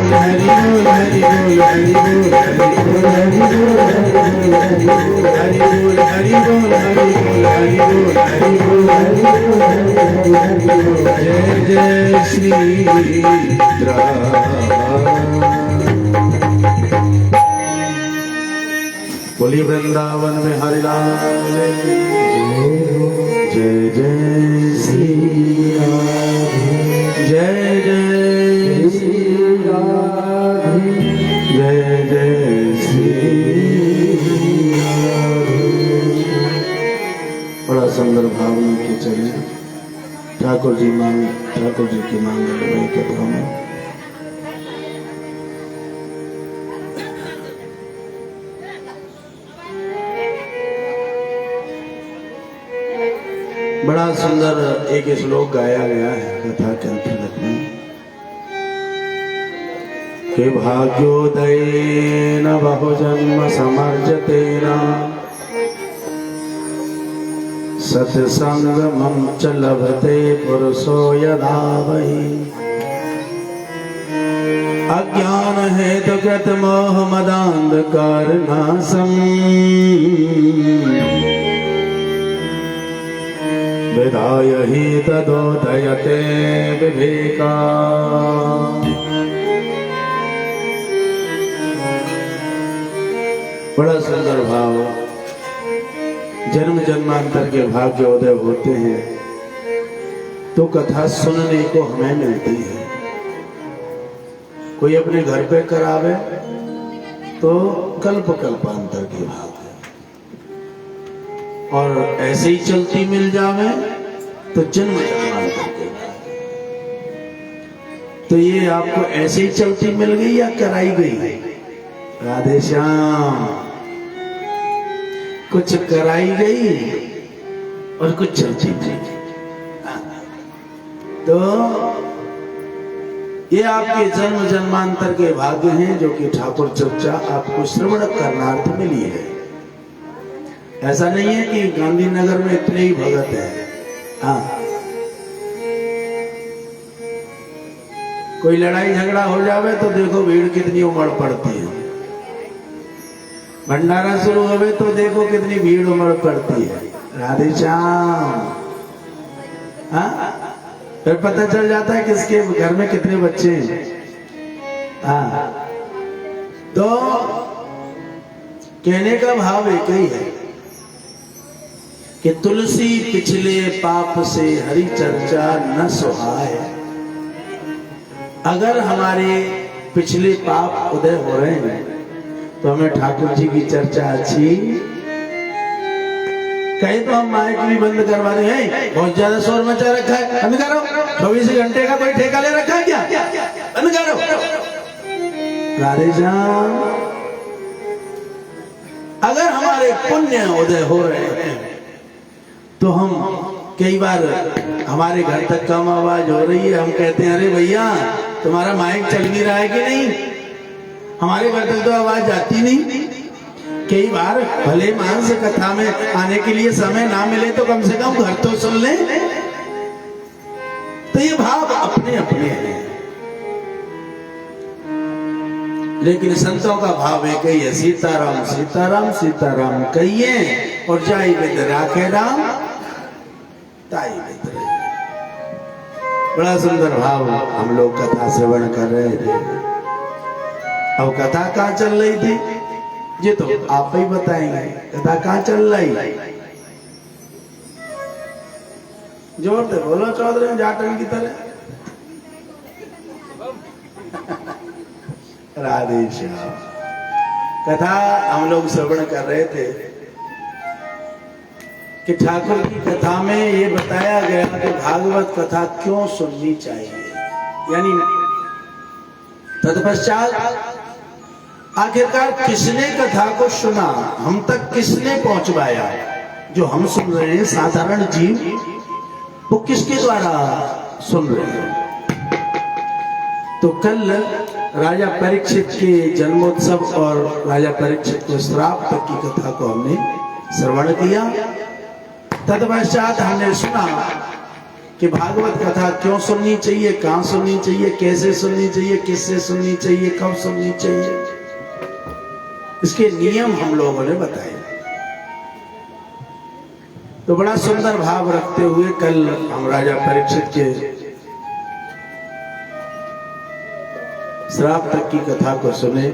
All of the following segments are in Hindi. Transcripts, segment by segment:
जय श्री राम। बोलिए वृंदावन में हरिलाल जय जय श्री राम। जय जय श्री राम। जय जय श्री राम। बड़ा सुंदर भावना के चले ठाकुर जी की मांग में कथा में बड़ा सुंदर एक श्लोक गाया गया है कथा के अंतर्गत में कि भाग्योदयेन बहुजन्म समर्जतेन सत्संगमं च लभते पुरुषो यदा वै अज्ञान हेतुकृत मोह मदान्धकारनाशम् विधाय हि तदोदयते विवेका। बड़ा सुंदर भाव। जन्म जन्मांतर के भाग्योदय होते हैं तो कथा सुनने को हमें मिलती है। कोई अपने घर पे करावे तो कल्प कल्पांतर के भाग है, और ऐसे ही चलती मिल जावे तो जन्म जन्मांतर के भाग है। तो ये आपको ऐसे ही चलती मिल गई या कराई गई? राधे श्याम। कुछ कराई गई और कुछ चलती थी। तो ये आपके जन्म जन्मांतर के भाग्य हैं जो कि ठाकुर चर्चा आपको श्रवण करनार्थ मिली है। ऐसा नहीं है कि गांधीनगर में इतने ही भगत है। हाँ, कोई लड़ाई झगड़ा हो जावे तो देखो भीड़ कितनी उमड़ पड़ती है। भंडारा शुरू होवे तो देखो कितनी भीड़ उमड़ पड़ती है। राधे श्याम। हाँ, फिर पता चल जाता है किसके घर में कितने बच्चे हैं। हाँ, तो कहने का भाव एक ही है कि तुलसी पिछले पाप से हरि चर्चा न सुहाए। अगर हमारे पिछले पाप उदय हो रहे हैं तो हमें ठाकुर जी की चर्चा अच्छी कहीं तो हम माइक भी बंद करवा रहे हैं। बहुत ज्यादा शोर मचा रखा है, बंद करो। 24 घंटे का कोई ठेका ले रखा है क्या? बंद करो। राधे श्याम। अगर हमारे पुण्य उदय हो रहे हैं तो हम कई बार हमारे घर तक कम आवाज हो रही है, हम कहते हैं अरे भैया तुम्हारा माइक चल भी रहा है कि नहीं? हमारे घर तक तो आवाज जाती नहीं। कई बार भले मानस कथा में आने के लिए समय ना मिले तो कम से कम घर तो सुन ले। तो ये भाव अपने अपने हैं, लेकिन संतों का भाव एक ही है। सीताराम सीताराम सीताराम कहिए और जाई बिद राखे राम ताई बिद रहे। बड़ा सुंदर भाव। हम लोग कथा श्रवण कर रहे थे। अब कथा कहाँ चल रही थी ये तो आप ही बताएंगे। कथा कहाँ चल रही? जोर से बोलो चौधरी जाटन की तरह। राधे श्याम। कथा हम लोग श्रवण कर रहे थे कि ठाकुर की कथा में ये बताया गया कि भागवत कथा क्यों सुननी चाहिए। यानी तत्पश्चात आखिरकार किसने कथा को सुना, हम तक किसने पहुंचवाया? जो हम सुन रहे हैं साधारण जीव, वो किसके द्वारा सुन रहे हैं? तो कल राजा परीक्षित के जन्मोत्सव और राजा परीक्षित को श्राप तक की कथा को हमने श्रवण किया। तत्पश्चात हमने सुना कि भागवत कथा क्यों सुननी चाहिए, कहां सुननी चाहिए, कैसे सुननी चाहिए, किससे सुननी चाहिए, कब सुननी चाहिए, इसके नियम हम लोगों ने बताए। तो बड़ा सुंदर भाव रखते हुए कल हम राजा परीक्षित के श्राप तक की कथा को सुने।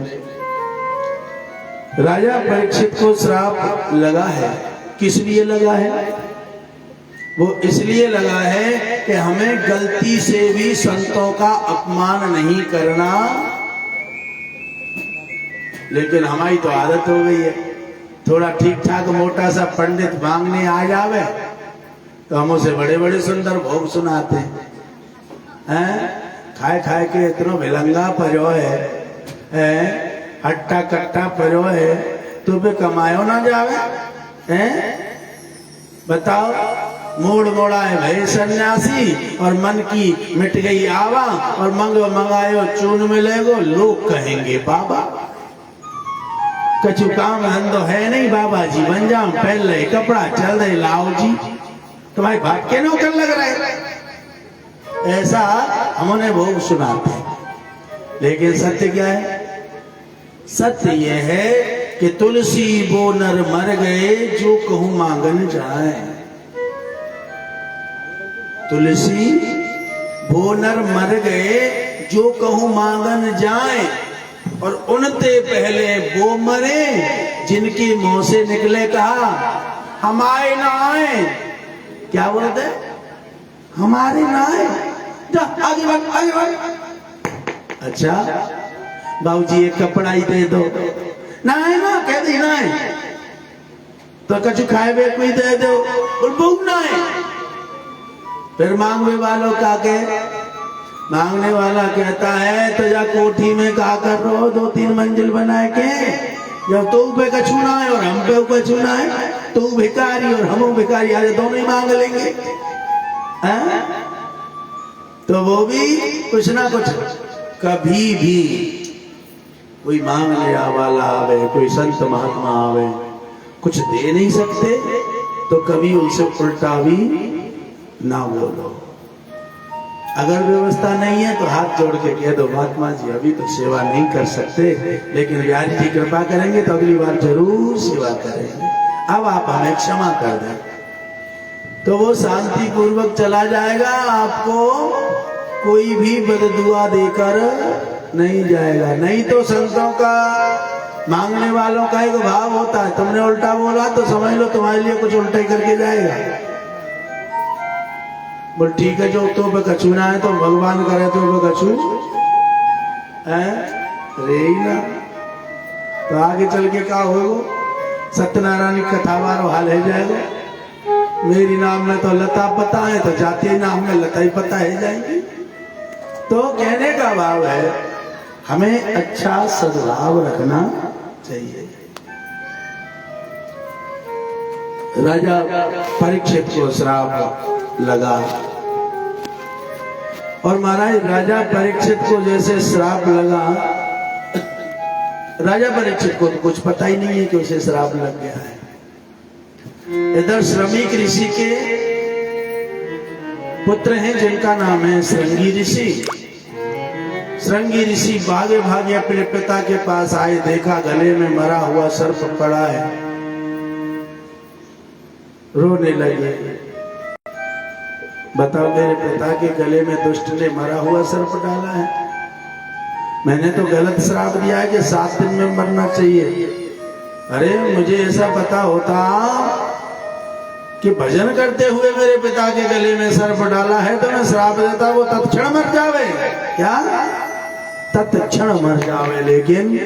राजा परीक्षित को श्राप लगा है, किस लिए लगा है? वो इसलिए लगा है कि हमें गलती से भी संतों का अपमान नहीं करना। लेकिन हमारी तो आदत हो गई है, थोड़ा ठीक ठाक मोटा सा पंडित मांगने आ जावे तो हम उसे बड़े बड़े सुंदर भोग सुनाते हैं। खाए खाए के इतना विलंगा पर्यो है, हट्टा कट्टा पर्यो है, तो भी कमायो ना जावे हैं? बताओ, मोड़ मोड़ा है भय सन्यासी और मन की मिट गई आवा और मंगायो चून मिलेगो, लोग कहेंगे बाबा। कछु काम धंधो है नहीं बाबा जी, बन जाओ पहन ले कपड़ा, चल रहे लाओ जी, तुम्हारे भाग के नौकर लग रहे। ऐसा हमने भोग सुनाते हैं। लेकिन सत्य क्या है? सत्य यह है कि तुलसी वो नर मर गए जो कहूं मांगन जाए। तुलसी वो नर मर गए जो कहूं मांगन जाए, और उनते पहले वो मरे जिनकी मुंह से निकले कहा हम आए ना आए। क्या बोलते? हमारे ना आए, जा आगे बढ़ आगे बढ़। अच्छा बाबूजी एक कपड़ा ही दे दो, ना है ना कह दी ना है तो कछु खाए बे कोई दे दो, और भूख ना है। फिर मांगने वालों का के मांगने वाला कहता है तो जा कोठी में क्या कर रहे हो, 2-3 मंजिल बनाए के, जब तू पे कछु ना है और हम पे कछु ना है, तू भिखारी और हम भिखारी, आज दोनों ही मांग लेंगे। तो वो भी कुछ ना कुछ, कभी भी कोई मांगने वाला आवे, कोई संत महात्मा आवे, कुछ दे नहीं सकते तो कभी उनसे उल्टा भी ना बोलो। अगर व्यवस्था नहीं है तो हाथ जोड़ के कह दो महात्मा जी अभी तो सेवा नहीं कर सकते, लेकिन बिहारी जी कृपा करेंगे तो अगली बार जरूर सेवा करेंगे, अब आप हमें क्षमा कर दें। तो वो शांति पूर्वक चला जाएगा, आपको कोई भी बददुआ देकर नहीं जाएगा। नहीं तो संतों का, मांगने वालों का एक भाव होता है, तुमने उल्टा बोला तो समझ लो तुम्हारे लिए कुछ उल्टा ही करके जाएगा। बोल ठीक है, जो तो पे कछूना है तो भगवान करे तो पे कछू है रे ही ना। तो आगे चल के क्या होगा? सत्यनारायण की कथा वारो हाल है जाएगा। मेरी नाम में तो लता पता है, तो जाति नाम में लता ही पता है जाएगी। तो कहने का भाव है हमें अच्छा सद्भाव रखना चाहिए। राजा परीक्षित को श्राप लगा, और महाराज राजा परीक्षित को जैसे श्राप लगा, राजा परीक्षित को तो कुछ पता ही नहीं है कि उसे श्राप लग गया है। इधर श्रमिक ऋषि के पुत्र हैं जिनका नाम है श्रृंगी ऋषि। श्रृंगी ऋषि भागे भागे अपने पिता के पास आए, देखा गले में मरा हुआ सर्प पड़ा है, रोने लगे। बताओ मेरे पिता के गले में दुष्ट ने मरा हुआ सर्प डाला है, मैंने तो गलत श्राप दिया है कि 7 दिन में मरना चाहिए। अरे मुझे ऐसा पता होता कि भजन करते हुए मेरे पिता के गले में सर्प डाला है तो मैं श्राप देता, वो तत्क्षण मर जावे। क्या? तत्क्षण मर जावे। लेकिन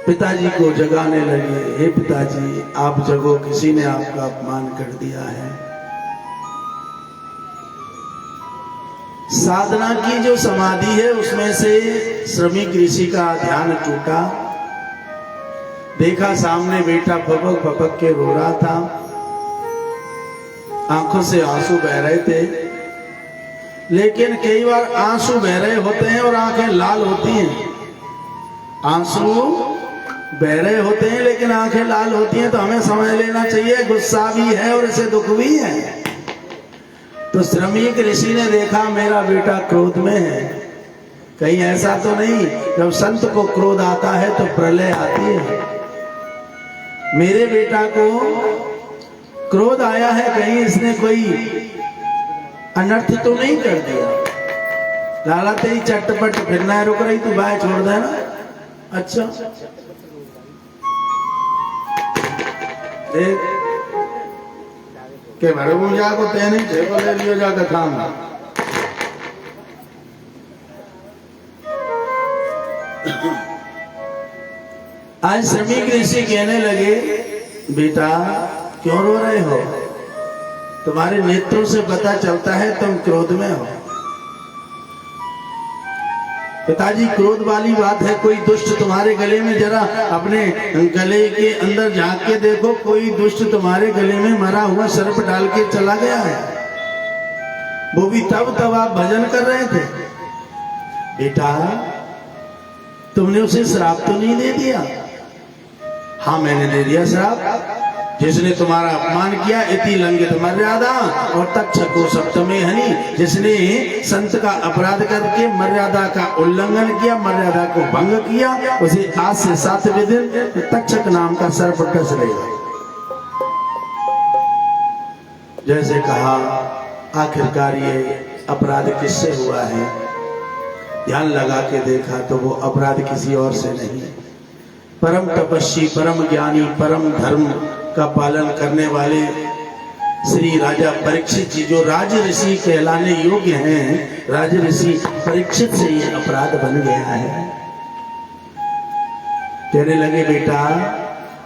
पिताजी को जगाने लगे, हे पिताजी आप जगो, किसी ने आपका अपमान कर दिया है। साधना की जो समाधि है उसमें से श्रमिक ऋषि का ध्यान टूटा, देखा सामने बेटा भपक भपक के रो रहा था, आंखों से आंसू बह रहे थे। लेकिन कई बार आंसू बह रहे होते हैं और आंखें लाल होती हैं, आंसू बहरे होते हैं लेकिन आंखें लाल होती हैं, तो हमें समझ लेना चाहिए गुस्सा भी है और इसे दुख भी है। तो श्रमिक ऋषि ने देखा मेरा बेटा क्रोध में है, कहीं ऐसा तो नहीं जब संत को क्रोध आता है तो प्रलय आती है। मेरे बेटा को क्रोध आया है, कहीं इसने कोई अनर्थ तो नहीं कर दिया। लाला तेरी चटपट फिरना रुक रही, तू बाय छोड़ देना। अच्छा देख के भरे जा को तेने को ले लियो जाकर थाम। आज श्रमिक ऋषि कहने लगे बेटा क्यों रो रहे हो, तुम्हारे नेत्रों से पता चलता है तुम क्रोध में हो। पिताजी क्रोध वाली बात है, कोई दुष्ट तुम्हारे गले में, जरा अपने गले के अंदर झांक के देखो, कोई दुष्ट तुम्हारे गले में मरा हुआ सर्प डाल के चला गया है। वो भी तब आप भजन कर रहे थे। बेटा तुमने उसे श्राप तो नहीं दे दिया? हाँ मैंने दे दिया श्राप। जिसने तुम्हारा अपमान किया इति लंघित मर्यादा और तक्षको सप्तमे हनि, जिसने संत का अपराध करके मर्यादा का उल्लंघन किया, मर्यादा को भंग किया, उसे आज से 7वें दिन तक्षक नाम का सर्प डस लेगा। जैसे कहा आखिरकार ये अपराध किससे हुआ है, ध्यान लगा के देखा तो वो अपराध किसी और से नहीं, परम तपस्वी, परम ज्ञानी, परम धर्म का पालन करने वाले श्री राजा परीक्षित जी, जो राज ऋषि कहलाने योग्य हैं, राज ऋषि परीक्षित से ये अपराध बन गया है। कहने लगे बेटा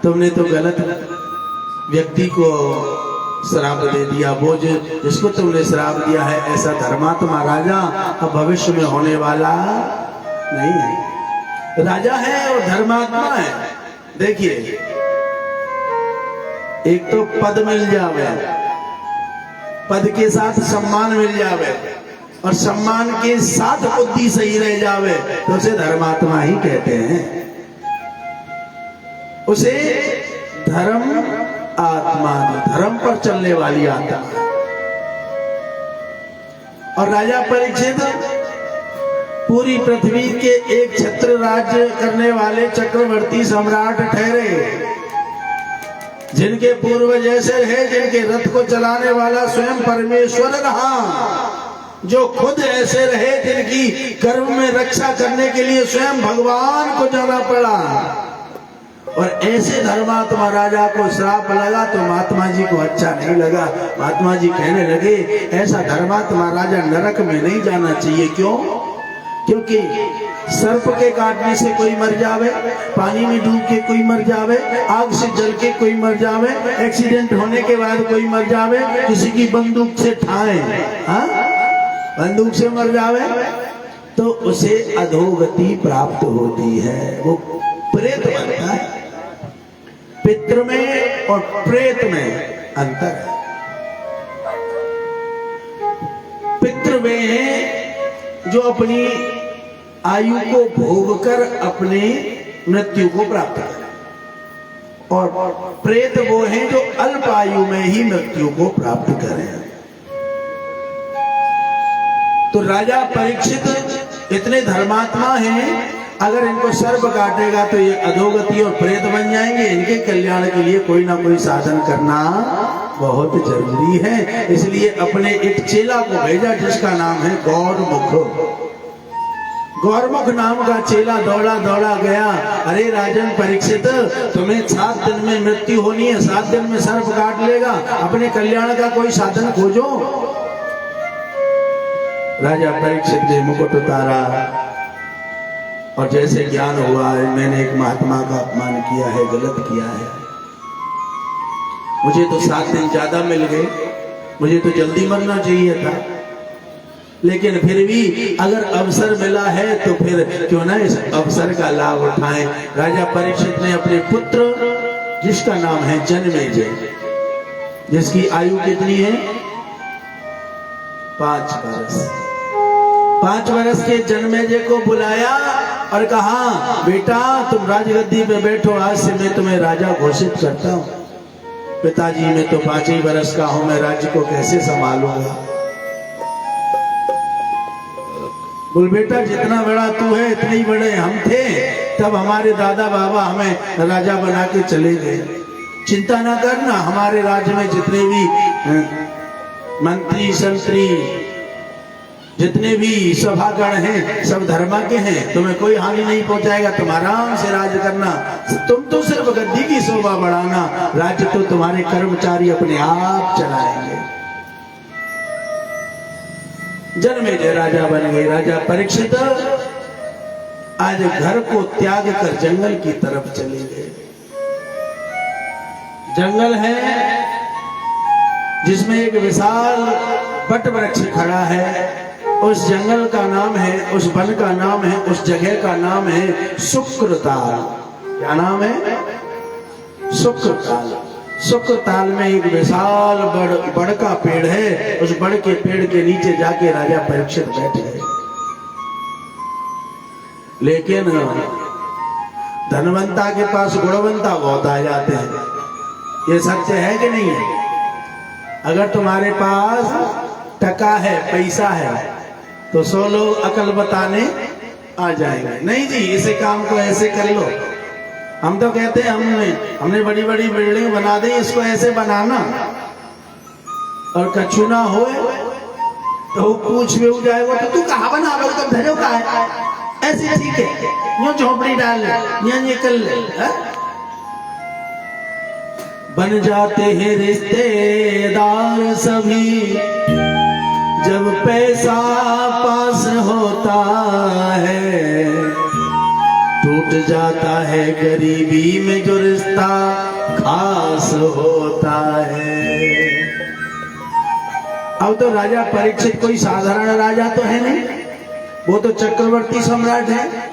तुमने तो गलत व्यक्ति को श्राप दे दिया, वो जिसको तुमने श्राप दिया है ऐसा धर्मात्मा राजा अब भविष्य में होने वाला नहीं है। राजा है और धर्मात्मा है। देखिए एक तो पद मिल जावे, पद के साथ सम्मान मिल जावे, और सम्मान के साथ बुद्धि सही रह जावे तो उसे धर्मात्मा ही कहते हैं। उसे धर्म आत्मा, धर्म पर चलने वाली आत्मा। और राजा परीक्षित पूरी पृथ्वी के एक छत्र राज्य करने वाले चक्रवर्ती सम्राट ठहरे, जिनके पूर्वज ऐसे रहे, जिनके रथ को चलाने वाला स्वयं परमेश्वर रहा, जो खुद ऐसे रहे जिनकी गर्भ में रक्षा करने के लिए स्वयं भगवान को जाना पड़ा। और ऐसे धर्मात्मा राजा को श्राप लगा तो महात्मा जी को अच्छा नहीं लगा। महात्मा जी कहने लगे ऐसा धर्मात्मा राजा नरक में नहीं जाना चाहिए। क्यों? क्योंकि सर्प के काटने से कोई मर जावे, पानी में डूब के कोई मर जावे, आग से जल के कोई मर जावे, एक्सीडेंट होने के बाद कोई मर जावे, किसी की बंदूक से ठाए, हाँ बंदूक से मर जावे तो उसे अधोगति प्राप्त होती है, वो प्रेत बनता है। पितृ में और प्रेत में अंतर है। पितृ में जो अपनी आयु को भोग कर अपने मृत्यु को प्राप्त करे, और प्रेत वो हैं जो अल्प आयु में ही मृत्यु को प्राप्त करें। तो राजा परीक्षित इतने धर्मात्मा हैं, अगर इनको सर्प काटेगा तो ये अधोगति और प्रेत बन जाएंगे। इनके कल्याण के लिए कोई ना कोई साधन करना बहुत जरूरी है। इसलिए अपने एक चेला को भेजा जिसका नाम है गौरमुख। गौरमुख नाम का चेला दौड़ा दौड़ा गया, अरे राजन परीक्षित तुम्हें 7 दिन में मृत्यु होनी है, 7 दिन में सर्प काट लेगा, अपने कल्याण का कोई साधन खोजो। राजा परीक्षित ने मुकुट उतारा और जैसे ज्ञान हुआ मैंने एक महात्मा का अपमान किया है, गलत किया है, मुझे तो 7 दिन ज्यादा मिल गए, मुझे तो जल्दी मरना चाहिए था, लेकिन फिर भी अगर अवसर मिला है तो फिर क्यों ना इस अवसर का लाभ उठाएं। राजा परीक्षित ने अपने पुत्र जिसका नाम है जन्मेजय, जिसकी आयु कितनी है 5 वर्ष, 5 वर्ष के जन्मेजय को बुलाया और कहा, बेटा तुम राजगद्दी पे बैठो, आज से मैं तुम्हें राजा घोषित करता हूं। पिताजी मैं तो 5 ही बरस का हूं, मैं राज्य को कैसे संभालूंगा। बोल बेटा जितना बड़ा तू है इतने ही बड़े हम थे, तब हमारे दादा बाबा हमें राजा बना के चले गए। चिंता ना करना, हमारे राज्य में जितने भी मंत्री संतरी जितने भी सभागण हैं सब धर्म के हैं, तुम्हें कोई हानि नहीं पहुंचाएगा, तुम आराम से राज करना, तुम तो सिर्फ गद्दी की शोभा बढ़ाना, राज्य तो तुम्हारे कर्मचारी अपने आप चलाएंगे। जन्मेजय राजा बन गए। राजा परीक्षित आज घर को त्याग कर जंगल की तरफ चले गए। जंगल है जिसमें एक विशाल वट वृक्ष खड़ा है, उस जंगल का नाम है, उस वन का नाम है, उस जगह का नाम है शुक्रताल। क्या नाम है? शुक्रताल। शुक्रताल में एक विशाल बड़ का पेड़ है, उस बड़ के पेड़ के नीचे जाके राजा परीक्षित बैठ गए। लेकिन धनवंता के पास गुणवंता बहुत आ जाते हैं, ये सत्य है कि नहीं है? अगर तुम्हारे पास टका है, पैसा है, तो 100 लोग अकल बताने आ जाएंगे। नहीं जी, इसे काम को ऐसे कर लो। हम तो कहते हैं हमने बड़ी बड़ी बिल्डिंग बना दी, इसको ऐसे बनाना, और कछु ना हो तो पूछ में हो जाएगा, तो तू कहाँ बना रहा हो, तो धरो का है ऐसे, ठीक है यूं झोपड़ी डाल ले, ये कर ले। बन जाते हैं रिश्तेदार सभी जब पैसा पास होता है, टूट जाता है गरीबी में जो रिश्ता खास होता है। अब तो राजा परीक्षित कोई साधारण राजा तो है नहीं, वो तो चक्रवर्ती सम्राट है।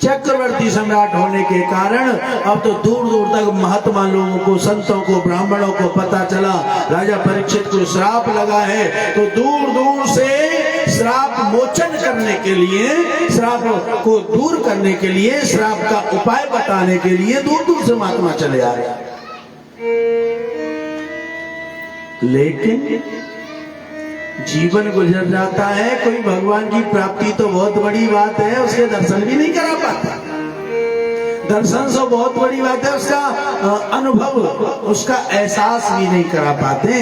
चक्रवर्ती सम्राट होने के कारण अब तो दूर दूर तक महात्मा लोगों को, संतों को, ब्राह्मणों को पता चला राजा परीक्षित को श्राप लगा है, तो दूर दूर से श्राप मोचन करने के लिए, श्राप को दूर करने के लिए, श्राप का उपाय बताने के लिए दूर दूर से महात्मा चले आ रहे। लेकिन जीवन गुजर जाता है, कोई भगवान की प्राप्ति तो बहुत बड़ी बात है, उसके दर्शन भी नहीं करा पाता। दर्शन तो बहुत बड़ी बात है, उसका अनुभव, उसका एहसास भी नहीं करा पाते।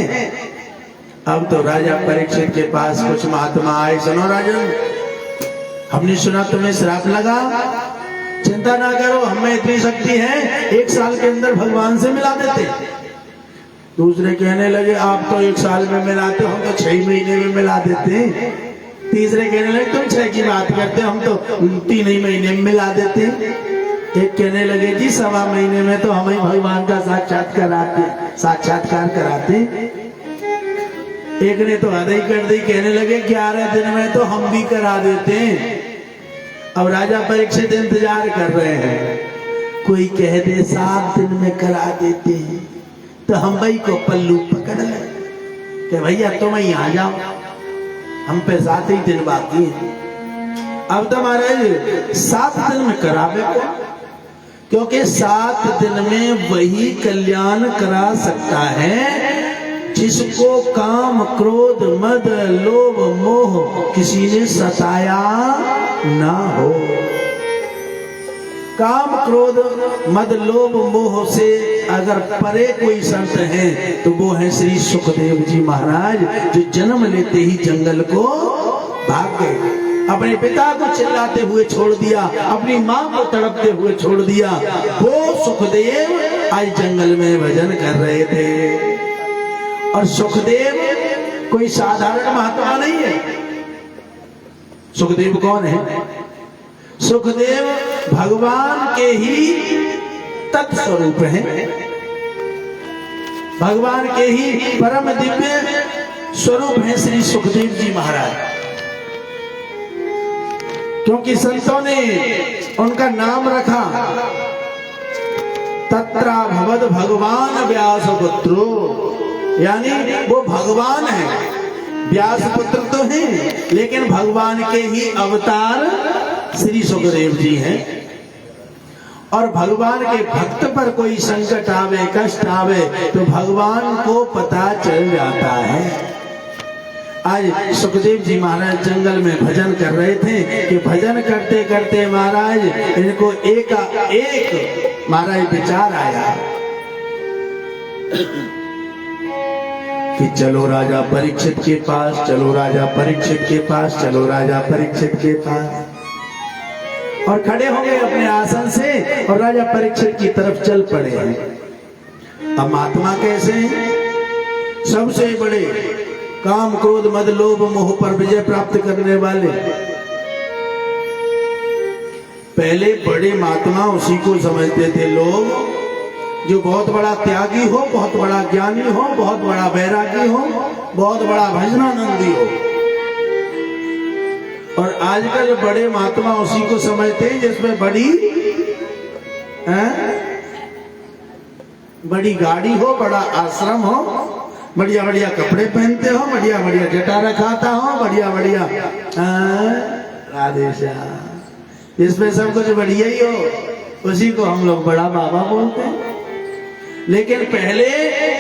अब तो राजा परीक्षित के पास कुछ महात्मा आए, सुनो राजन, हमने सुना तुम्हें श्राप लगा, चिंता ना करो, हमें इतनी शक्ति है, 1 साल के अंदर भगवान से मिला देते। दूसरे कहने लगे आप तो 1 साल में मिलाते, हम तो 6 महीने में मिला देते। तीसरे कहने लगे तुम 6 की बात करते, हम तो 3 ही महीने में मिला देते। एक कहने लगे जी 1.25 महीने में तो हमें भगवान का साक्षात्कार कराते। एक ने तो आधा ही कर दी, कहने लगे 11 दिन में तो हम भी करा देते। अब राजा परीक्षित इंतजार कर रहे हैं, कोई कह दे 7 दिन में करा देते हैं, तो हम भाई को पल्लू पकड़ ले कि भैया तुम ही आ जाओ, हम पे 7 ही दिन बाकी है। अब तो महाराज 7 दिन में करावे को, क्योंकि 7 दिन में वही कल्याण करा सकता है जिसको काम, क्रोध, मद, लोभ, मोह किसी ने सताया ना हो। काम, क्रोध, मद, लोभ, मोह से अगर परे कोई संत है तो वो है श्री सुखदेव जी महाराज, जो जन्म लेते ही जंगल को भाग गए। अपने पिता को चिल्लाते हुए छोड़ दिया, अपनी मां को तड़पते हुए छोड़ दिया। वो सुखदेव आज जंगल में भजन कर रहे थे। और सुखदेव कोई साधारण महात्मा नहीं है। सुखदेव कौन है? सुखदेव भगवान के ही तत्स्वरूप हैं, भगवान के ही परम दिव्य स्वरूप हैं श्री सुखदेव जी महाराज। क्योंकि संतों ने उनका नाम रखा तत्रा भवद भगवान व्यास पुत्रो, यानी वो भगवान है। व्यास पुत्र तो हैं लेकिन भगवान के ही अवतार श्री सुखदेव जी हैं। और भगवान के भक्त पर कोई संकट आवे, कष्ट आवे, तो भगवान को पता चल जाता है। आज सुखदेव जी महाराज जंगल में भजन कर रहे थे कि भजन करते करते महाराज इनको एक महाराज विचार आया कि चलो राजा परीक्षित के पास, चलो राजा परीक्षित के पास, चलो राजा परीक्षित के पास। और खड़े हो गए अपने आसन से और राजा परीक्षित की तरफ चल पड़े हैं। अब महात्मा कैसे हैं? सबसे बड़े काम क्रोध मद लोभ मोह पर विजय प्राप्त करने वाले। पहले बड़े महात्मा उसी को समझते थे लोग जो बहुत बड़ा त्यागी हो, बहुत बड़ा ज्ञानी हो, बहुत बड़ा बैरागी हो, बहुत बड़ा भजनानंदी हो। और आजकल बड़े महात्मा उसी को समझते हैं जिसमें बड़ी गाड़ी हो, बड़ा आश्रम हो, बढ़िया बढ़िया कपड़े पहनते हो, बढ़िया बढ़िया जटा रखाता हो, बढ़िया बढ़िया राधे श्याम, जिसमें सब कुछ बढ़िया ही हो, उसी को हम लोग बड़ा बाबा बोलते हैं। लेकिन पहले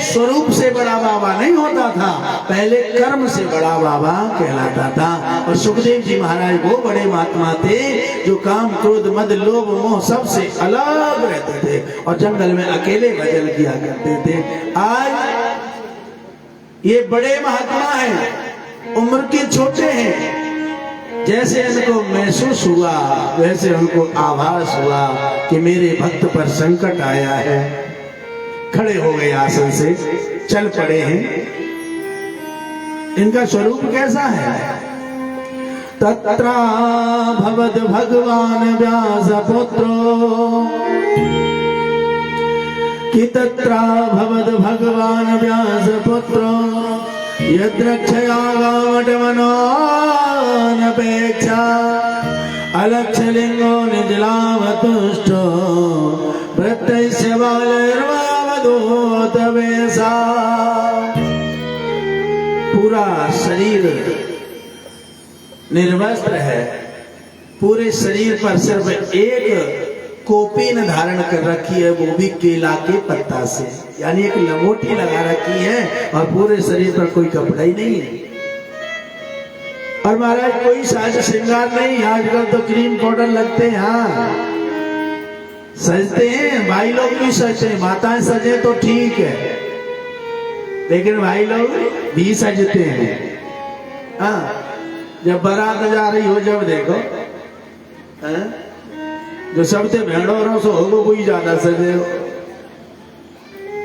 स्वरूप से बड़ा बाबा नहीं होता था, पहले कर्म से बड़ा बाबा कहलाता था। और सुखदेव जी महाराज वो बड़े महात्मा थे जो काम क्रोध मद लोभ मोह सबसे अलग रहते थे और जंगल में अकेले भजन किया करते थे। आज ये बड़े महात्मा हैं, उम्र के छोटे हैं, जैसे इनको महसूस हुआ वैसे उनको आभास हुआ कि मेरे भक्त पर संकट आया है। खड़े हो गए आसन से, चल पड़े हैं। इनका स्वरूप कैसा है? तत्रा भवद भगवान व्यास पुत्रो कि तत्रा भवद भगवान व्यास पुत्रो यद्रक्षया गावटमनो अनपेक्षा अलक्षलिंगो निजलावतुष्टो प्रत्यस्य बालर्वावधूतवेशा। पूरा शरीर निर्वस्त्र है, पूरे शरीर पर सिर्फ एक कोपीन धारण कर रखी है, वो भी केला के पत्ता से, यानी एक लंगोटी लगा रखी है और पूरे शरीर पर कोई कपड़ा ही नहीं है। और महाराज कोई साज श्रृंगार नहीं, आजकल तो क्रीम पाउडर लगते हैं, हाँ सजते हैं, भाई लोग भी सजते हैं, माताएं सजे तो ठीक है, लेकिन भाई लोग भी सजते हैं। हाँ जब बारात जा रही हो, जब देखो जो सबसे भेड़ों से होगो कोई ज्यादा सजे हो,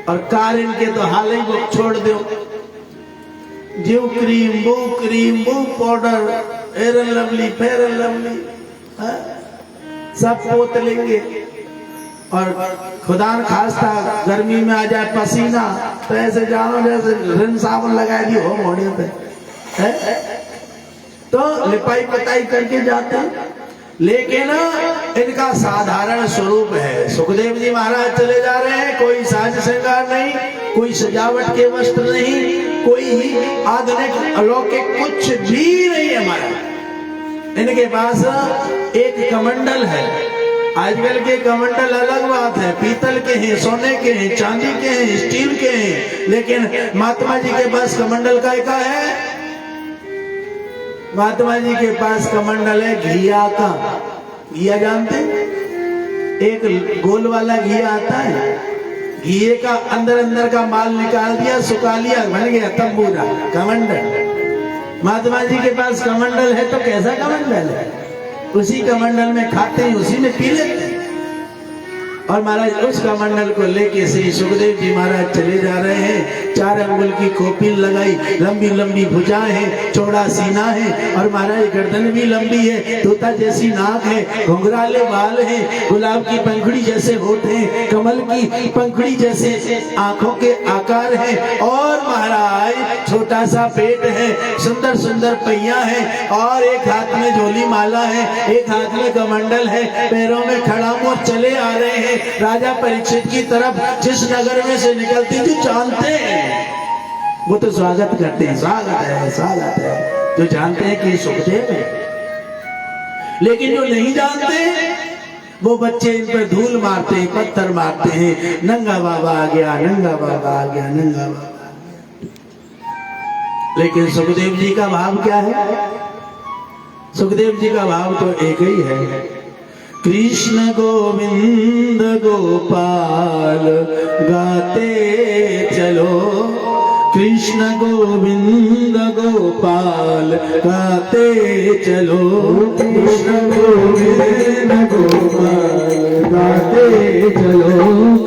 और कार इनके तो हाल ही वो छोड़ दो, जो क्रीम वो पाउडर, फेयर लवली सब पोत लेंगे। और खुदा न खास्ता गर्मी में आ जाए पसीना तो ऐसे जानो जैसे रिन साबुन लगा दी हो मोड़े पे, तो लिपाई पताई करके जाते हैं। लेकिन इनका साधारण स्वरूप है। सुखदेव जी महाराज चले जा रहे हैं, कोई साज श्रृंगार नहीं, कोई सजावट के वस्त्र नहीं, कोई आधुनिक अलौकिक कुछ भी नहीं है हमारा। इनके पास एक कमंडल है। आजकल के कमंडल अलग बात है, पीतल के हैं, सोने के हैं, चांदी के हैं, स्टील के हैं, लेकिन महात्मा जी के पास कमंडल का है। महात्मा जी के पास कमंडल है घिया का। घिया जानते? एक गोल वाला घिया आता है, घिये का अंदर का माल निकाल दिया, सुखा लिया, बन गया तंबूरा कमंडल। महात्मा जी के पास कमंडल है तो कैसा कमंडल है? उसी कमंडल में खाते हैं, उसी में पी लेते हैं। और महाराज उस कमंडल को लेके श्री सुखदेव जी महाराज चले जा रहे हैं। 4 अंगुल की खोपीन लगाई, लंबी लंबी भुजाएं हैं, चौड़ा सीना है, और महाराज गर्दन भी लंबी है, तोता जैसी नाक है, घुंघराले बाल हैं, गुलाब की पंखुड़ी जैसे होठ हैं, कमल की पंखुड़ी जैसे आंखों के आकार है, और महाराज छोटा सा पेट है, सुंदर सुंदर पहिया है, और एक हाथ में झोली माला है, एक हाथ में कमंडल है, पैरों में खड़ा मोर चले आ रहे हैं राजा परीक्षित की तरफ। जिस नगर में से निकलती जो जानते हैं वो तो स्वागत करते हैं, स्वागत है, जो जानते हैं कि सुखदेव है। लेकिन जो नहीं जानते वो बच्चे इन पर धूल मारते हैं, पत्थर मारते हैं, नंगा बाबा आ गया, नंगा बाबा आ गया, नंगा बाबा। लेकिन सुखदेव जी का भाव क्या है? सुखदेव जी का भाव तो एक ही है, कृष्ण गोविंद गोपाल गाते चलो, कृष्ण गोविंद गोपाल गाते चलो, कृष्ण गोविंद गोपाल गाते चलो,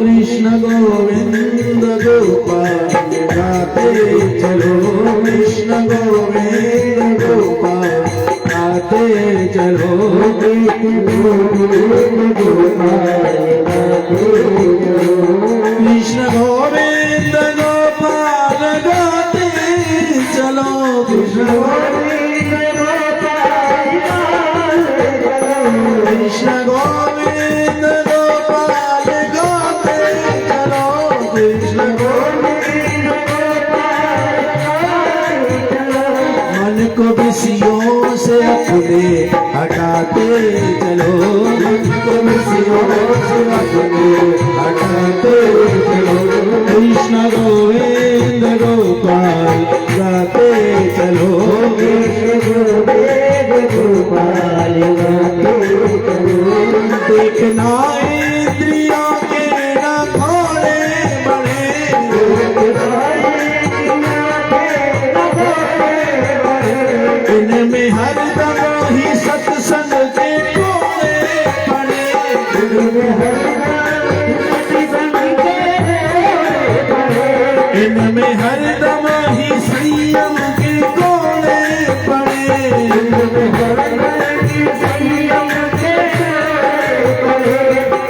कृष्ण गोविंद गोपाल गाते चलो, कृष्ण गोविंद गोपाल गाते चलो, कृष्ण गोविंद गोपाल गाते चलो, कृष्ण गोविंद गोपाल गाते चलो, कृष्ण गोविंद गोपाल गाते चलो, कृष्ण गोविंद गोपाल गाते चलो, कृष्ण गोविंद गोपाल गाते चलो, मन को विषयों से अपने हटाते चलो, मन को विषयों से अपने हटाते चलो, कृष्ण गोविंद गोपाल गाते चलो, कृष्ण गोविंद गोपाल गाते चलो, देखना इंद्रियों के न खोले बड़े, इनमें हरदम ही सत्संग के कोने पड़े, इनमें हरदम ही संयम के कोने पड़े,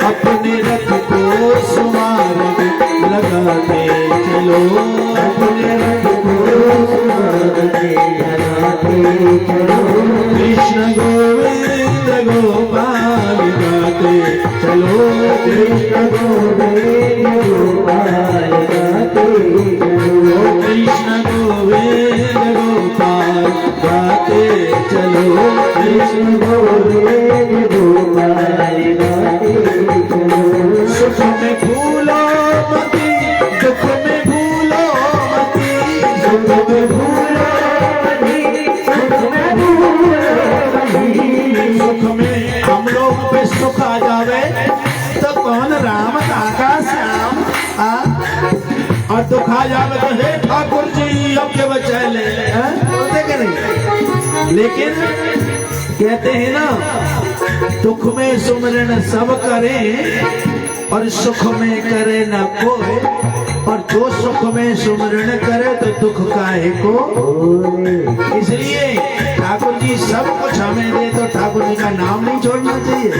अपने रथ को सुमार्ग लगाते चलो, अपने रथ को सुमार्ग लगाते चलो, कृष्ण गोविंद गोपाल गाते चलो, कृष्ण गोविंद गोपाल गाते चलो, कृष्ण गोविंद गोपाल गाते चलो, कृष्ण गोविंद गोपाल गाते चलो, सुख में भूलो मती, दुख में भूलो मती, सुख में भूलो मती, सुख में भूलो मती, सुख में हम लोग पे सुख आ जावे तो कौन राम काका श्याम आ, और दुख आ जावे तो हे ठाकुर जी अब के बचाए ले, बोलते कि नहीं? लेकिन कहते हैं ना, दुख में सुमरन सब करें और सुख में करे न कोई, और जो सुख में सुमरण करे तो दुख काहे को। इसलिए ठाकुर जी सब कुछ हमें दे तो ठाकुर जी का नाम नहीं छोड़ना चाहिए।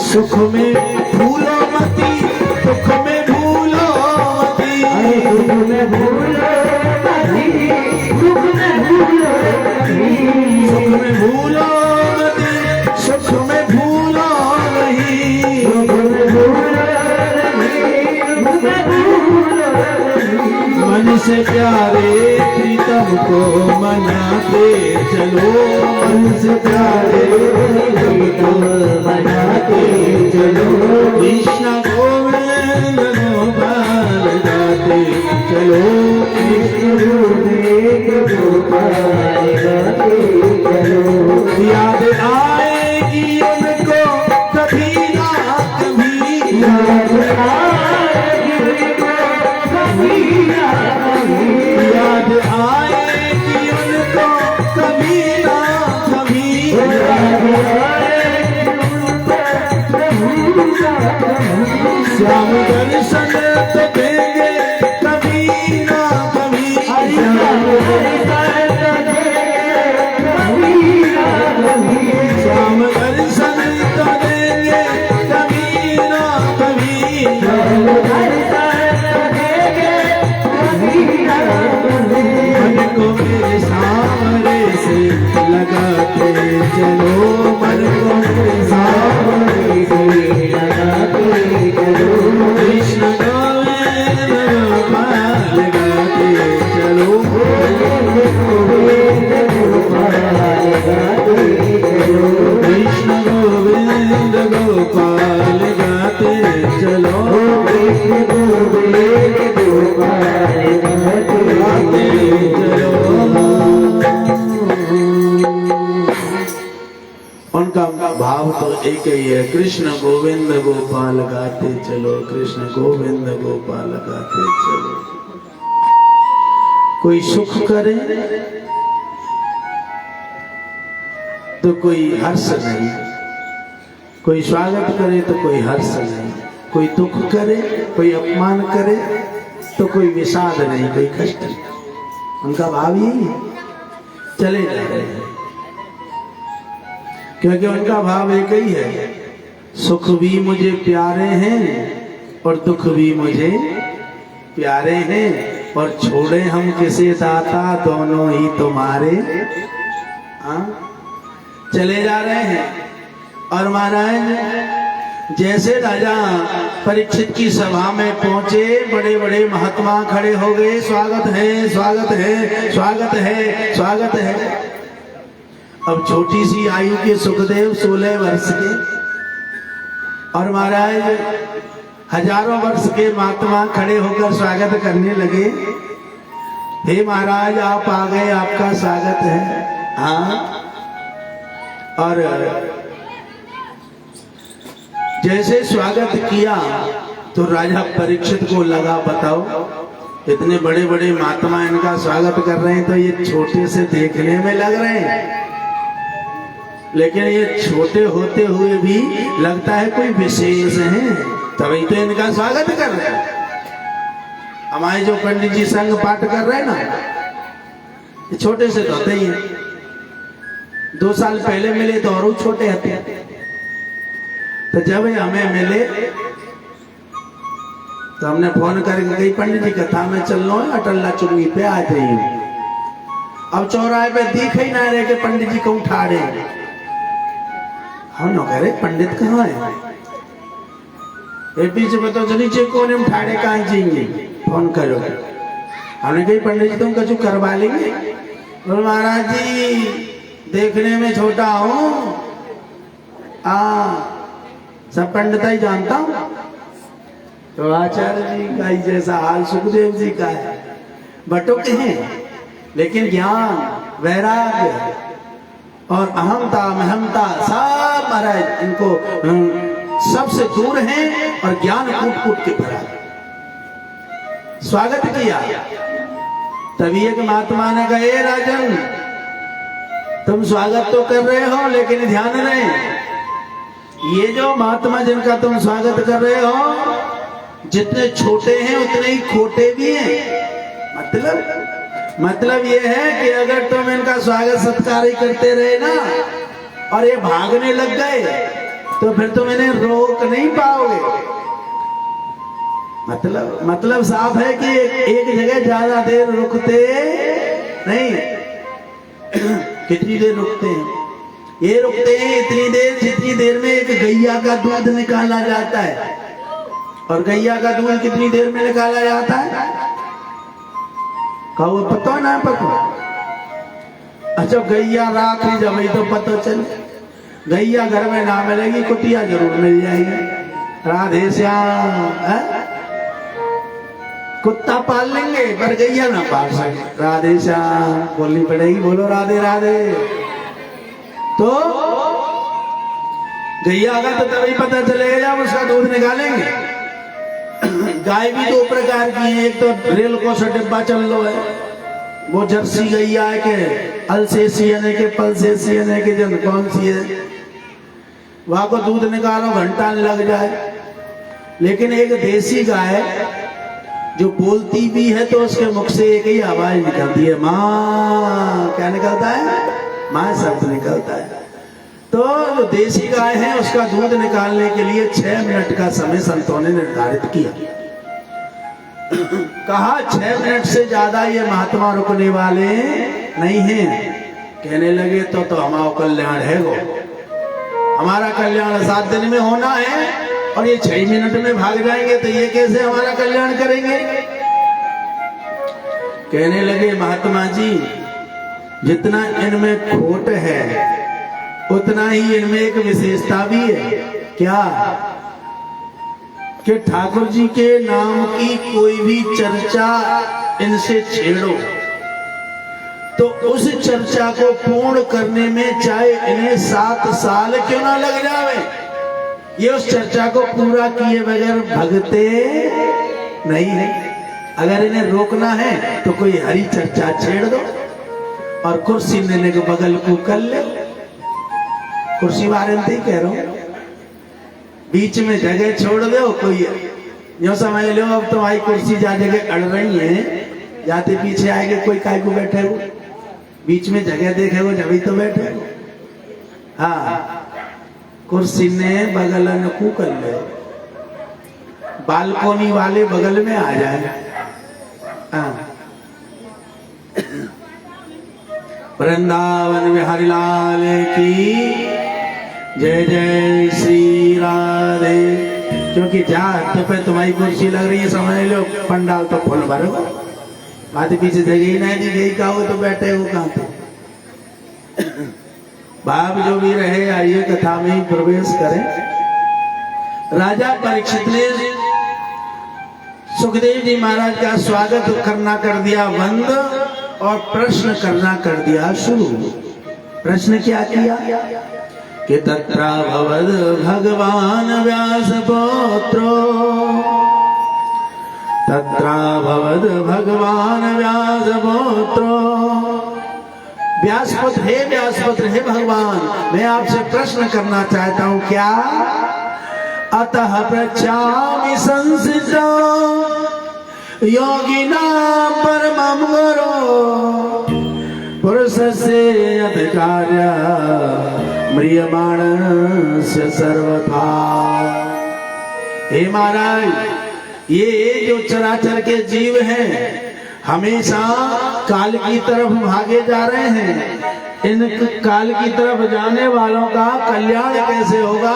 सुख में भूलो मती, दुख में भूलो मती, दुख में भूलो मती, दुख में भूलो मती, सुख में भूलो मती, सुख में भूलो नहीं, सुख में भूलो नहीं, सुख में भूलो नहीं। मन से प्यारे प्रीतम को मनाते चलो, मन से प्यारे प्रीतम को मनाते चलो, कृष्ण गोविंद गोपाल गाते चलो, कृष्ण गोविंद गोपाल गाते चलो। याद आएगी उनको कभी ना कभी, याद आएगी उनको कभी ना कभी, याद आएगी उनको कभी ना कभी, याद आएगी उनको कभी ना कभी, श्याम दर्शन तो देंगे कभी ना कभी, श्याम दर्शन तो देंगे कभी ना कभी, श्याम दर्शन तो देंगे कभी ना कभी, श्याम दर्शन तो देंगे कभी ना कभी। मन को मेरे सामने से लगाते चलो, मन को मेरे सामने से लगाते चलो, कृष्ण गोविंद उनका भाव तो एक ही है, कृष्ण गोविंद गोपाल गाते चलो, कृष्ण गोविंद गोपाल गाते चलो। कोई सुख करे तो कोई हर्ष नहीं, कोई स्वागत करे तो कोई हर्ष नहीं, कोई दुख करे, कोई अपमान करे तो कोई विषाद नहीं, कोई कष्ट नहीं। उनका भाव यही है, चले जा रहे हैं, क्योंकि उनका भाव एक ही है, सुख भी मुझे प्यारे हैं और दुख भी मुझे प्यारे हैं, और छोड़े हम किसे दाता दोनों ही तुम्हारे। चले जा रहे हैं। और महाराज जैसे राजा परीक्षित की सभा में पहुंचे, बड़े बड़े महात्मा खड़े हो गए, स्वागत है स्वागत है स्वागत है स्वागत है। अब छोटी सी आयु के सुखदेव 16 वर्ष के, और महाराज हजारों वर्ष के महात्मा खड़े होकर स्वागत करने लगे। हे महाराज आप आ गए, आपका स्वागत है। हाँ, और जैसे स्वागत किया तो राजा परीक्षित को लगा, बताओ इतने बड़े बड़े महात्मा इनका स्वागत कर रहे हैं तो ये छोटे से देखने में लग रहे हैं, लेकिन ये छोटे होते हुए भी लगता है कोई विशेष है, तभी तो इनका स्वागत कर रहे हैं। हमारे जो पंडित जी संग पाठ कर रहे हैं ना, ये छोटे से तो होते ही हैं। 2 साल पहले मिले तो और छोटे होते, तो जब हमें मिले तो हमने फोन करके कही पंडित जी कथा में चल लो है, अटल्ला चुंगी पे आ जाइए। अब चौराहे पे दिख ही ना रहे कि पंडित जी को उठा रहे। हम न कह रहे पंडित कहाँ है, पीछे बताओ चलिए चे कौन उठाड़े कहाँ जाएंगे, फोन करो। हमने कही पंडित जी तुम कछु करवा लेंगे। बोल महाराज जी देखने में छोटा हूँ, सब पंडित ही जानता हूँ। तो आचार्य जी का ही जैसा हाल सुखदेव जी का है, बटुक हैं लेकिन ज्ञान वैराग्य और अहमता महमता सब महाराज इनको सबसे दूर हैं, और ज्ञान कूट कूट के भरा। स्वागत किया, तभी एक महात्मा ने कहा हे राजन तुम स्वागत तो कर रहे हो, लेकिन ध्यान रहे ये जो महात्मा जिनका तुम स्वागत कर रहे हो जितने छोटे हैं उतने ही खोटे भी हैं। मतलब ये है कि अगर तुम इनका स्वागत सत्कार ही करते रहे ना और ये भागने लग गए तो फिर तुम इन्हें रोक नहीं पाओगे। मतलब साफ है कि एक जगह ज्यादा देर रुकते नहीं। कितनी देर रुकते हैं? ये रुकते हैं इतनी देर जितनी देर में एक गैया का दूध निकाला जाता है। और गैया का दूध कितनी देर में निकाला जाता है? कहो पता ना पता? अच्छा गैया राख ली जब तो पता चले। गैया घर में ना मिलेगी, कुटिया जरूर मिल जाएगी। राधे श्याम कुत्ता पाल लेंगे पर गैया ना पाल सके। राधे श्याम बोलनी पड़ेगी, बोलो राधे राधे। तो गैया का तो तभी पता चलेगा जब उसका दूध निकालेंगे। गाय भी 2 प्रकार की है, एक तो रेल को से डिब्बा चल लो है, वो जर्सी गैया है के अल्सेशियन है के पल्सेशियन है के जन कौन सी है, वहां को दूध निकालो घंटा लग जाए। लेकिन एक देसी गाय जो बोलती भी है तो उसके मुख से एक ही आवाज निकलती है, माँ। क्या निकलता है? माँ शब्द निकलता है। तो जो देसी गाय है उसका दूध निकालने के लिए 6 मिनट का समय संतों ने निर्धारित किया। कहा 6 मिनट से ज्यादा ये महात्मा रुकने वाले नहीं हैं। कहने लगे तो हमारा कल्याण है, वो हमारा कल्याण 7 दिन में होना है और ये 6 मिनट में भाग जाएंगे तो ये कैसे हमारा कल्याण करेंगे? कहने लगे महात्मा जी जितना इनमें खोट है उतना ही इनमें एक विशेषता भी है। क्या? कि ठाकुर जी के नाम की कोई भी चर्चा इनसे छेड़ो तो उस चर्चा को पूर्ण करने में चाहे इन्हें 7 साल क्यों ना लग जावे, ये उस चर्चा को पूरा किए बगैर भगते नहीं है। अगर इन्हें रोकना है तो कोई हरी चर्चा छेड़ दो और कुर्सी लेने के बगल को कर ले। कुर्सी वाले ही कह रहा हूं, बीच में जगह छोड़ दो। कोई यो समझ लो अब तुम्हारी कुर्सी जा जगह अड़ रही है, जाते पीछे आएंगे कोई काय को बैठे हो, बीच में जगह देखे हो जब तो बैठे हो। हाँ, कुर्सी ने बगल न कू कर ले, बालकोनी वाले बगल में आ जाए। हाँ, वृंदावन बिहारी लाल की जय जय श्री राधे। क्योंकि जहाँ पे तुम्हारी कुर्सी लग रही है समझ लो पंडाल तो फुल भरो, आते पीछे जगह ही नहीं दी गई, कहा हो तो बैठे हो कहाँ थे। भाव जो भी रहे आइए कथा में ही प्रवेश करें। राजा परीक्षित ने सुखदेव जी महाराज का स्वागत करना कर दिया बंद और प्रश्न करना कर दिया शुरू। प्रश्न क्या किया कि तत्रा भवद भगवान व्यास पुत्रो, तत्रा भवद भगवान व्यास पुत्रो। व्यासपुत्र हे व्यासपुत्र हे भगवान, मैं आपसे प्रश्न करना चाहता हूं। क्या? अतः पृच्छामि संसितो योगिनां परमं गुरो, पुरुषस्य अधिकार्य म्रियमाणस्य सर्वथा। हे महाराज, ये जो चराचर के जीव हैं हमेशा काल की तरफ भागे जा रहे हैं। इन काल की तरफ जाने वालों का कल्याण कैसे होगा,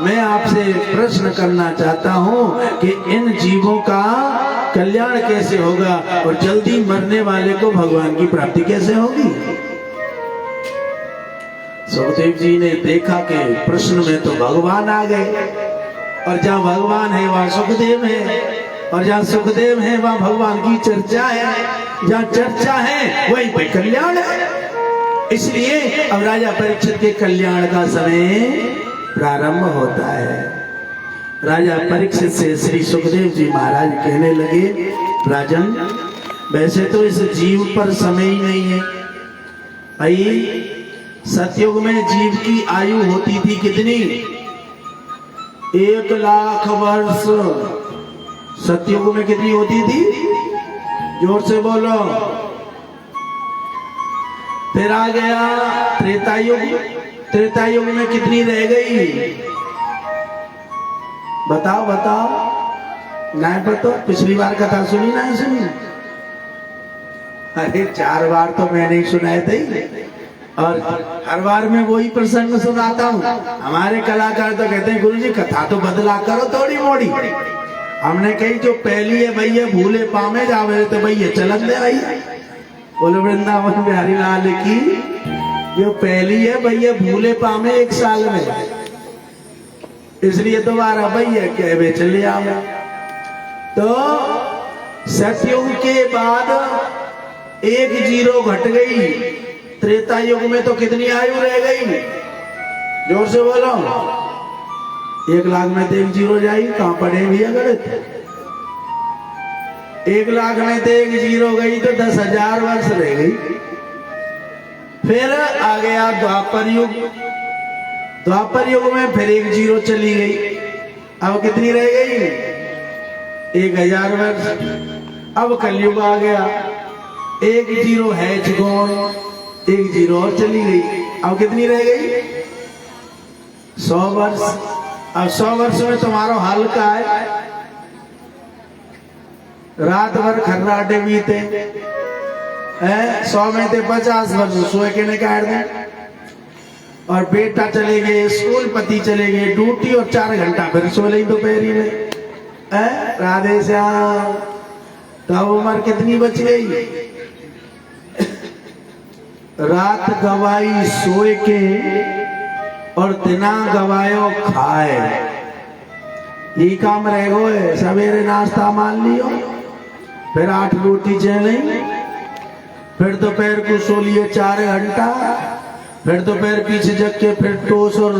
मैं आपसे प्रश्न करना चाहता हूं कि इन जीवों का कल्याण कैसे होगा और जल्दी मरने वाले को भगवान की प्राप्ति कैसे होगी। सुखदेव जी ने देखा कि प्रश्न में तो भगवान आ गए, और जहाँ भगवान है वहाँ सुखदेव है, और जहाँ सुखदेव है वहाँ भगवान की चर्चा है, जहाँ चर्चा है वहीं पे कल्याण है। इसलिए अब राजा परीक्षित के कल्याण का समय प्रारंभ होता है। राजा परीक्षित से श्री सुखदेव जी महाराज कहने लगे, राजन वैसे तो इस जीव पर समय ही नहीं है भाई। सतयुग में जीव की आयु होती थी कितनी? 1,00,000 वर्ष। सतयुग में कितनी होती थी? जोर से बोलो। फिर आ गया त्रेता युग। त्रेता युग में कितनी रह गई? बताओ बताओ। नहीं पर तो पिछली बार कथा सुनी ना सुनी? अरे 4 बार तो मैं नहीं सुनाए थे, और हर बार मैं वही प्रसंग सुनाता हूँ। हमारे कलाकार तो कहते हैं गुरुजी कथा तो बदला करो थोड़ी मोड़ी। हमने कही जो पहली है भैया भूले पामे जावे तो भैया चलन दे भैया। बोलो वृंदावन बिहारी लाल की। जो पहली है भैया भूले पामे 1 साल में, इसलिए दोबारा भैया कह वे चले आवे। तो सतयुग के बाद 1 जीरो घट गई। त्रेता युग में तो कितनी आयु रह गई? जोर से बोलो। 1,00,000 में तो 1 जीरो जाएगी, कहां पढ़े भैया गणित? 1,00,000 में तो 1 जीरो गई तो 10,000 वर्ष रह गई। फिर आ गया द्वापर युग। द्वापर युग में फिर 1 जीरो चली गई। अब कितनी रह गई? 1,000 वर्ष। अब कलयुग आ गया। 1 जीरो है चुगोन, 1 जीरो और चली गई। अब कितनी रह गई? 100 वर्ष। अब 100 वर्ष में तुम्हारा हाल का है? रात भर खर्राटे बीते 100 में थे 50 वर्ष सोए के ने काट दे। और बेटा चले गए स्कूल, पति चले गए ड्यूटी, और 4 घंटा फिर सो ली दोपहरी में। राधे श्याम। तब उम्र कितनी बच गई? रात गवाई सोए के और दिना गवायो खाए। ये काम रह गए। सवेरे नाश्ता मान लियो, फिर 8 रोटी चले, फिर दोपहर को सो लिए 4 घंटा, फिर दोपहर पीछे जग के फिर टोस और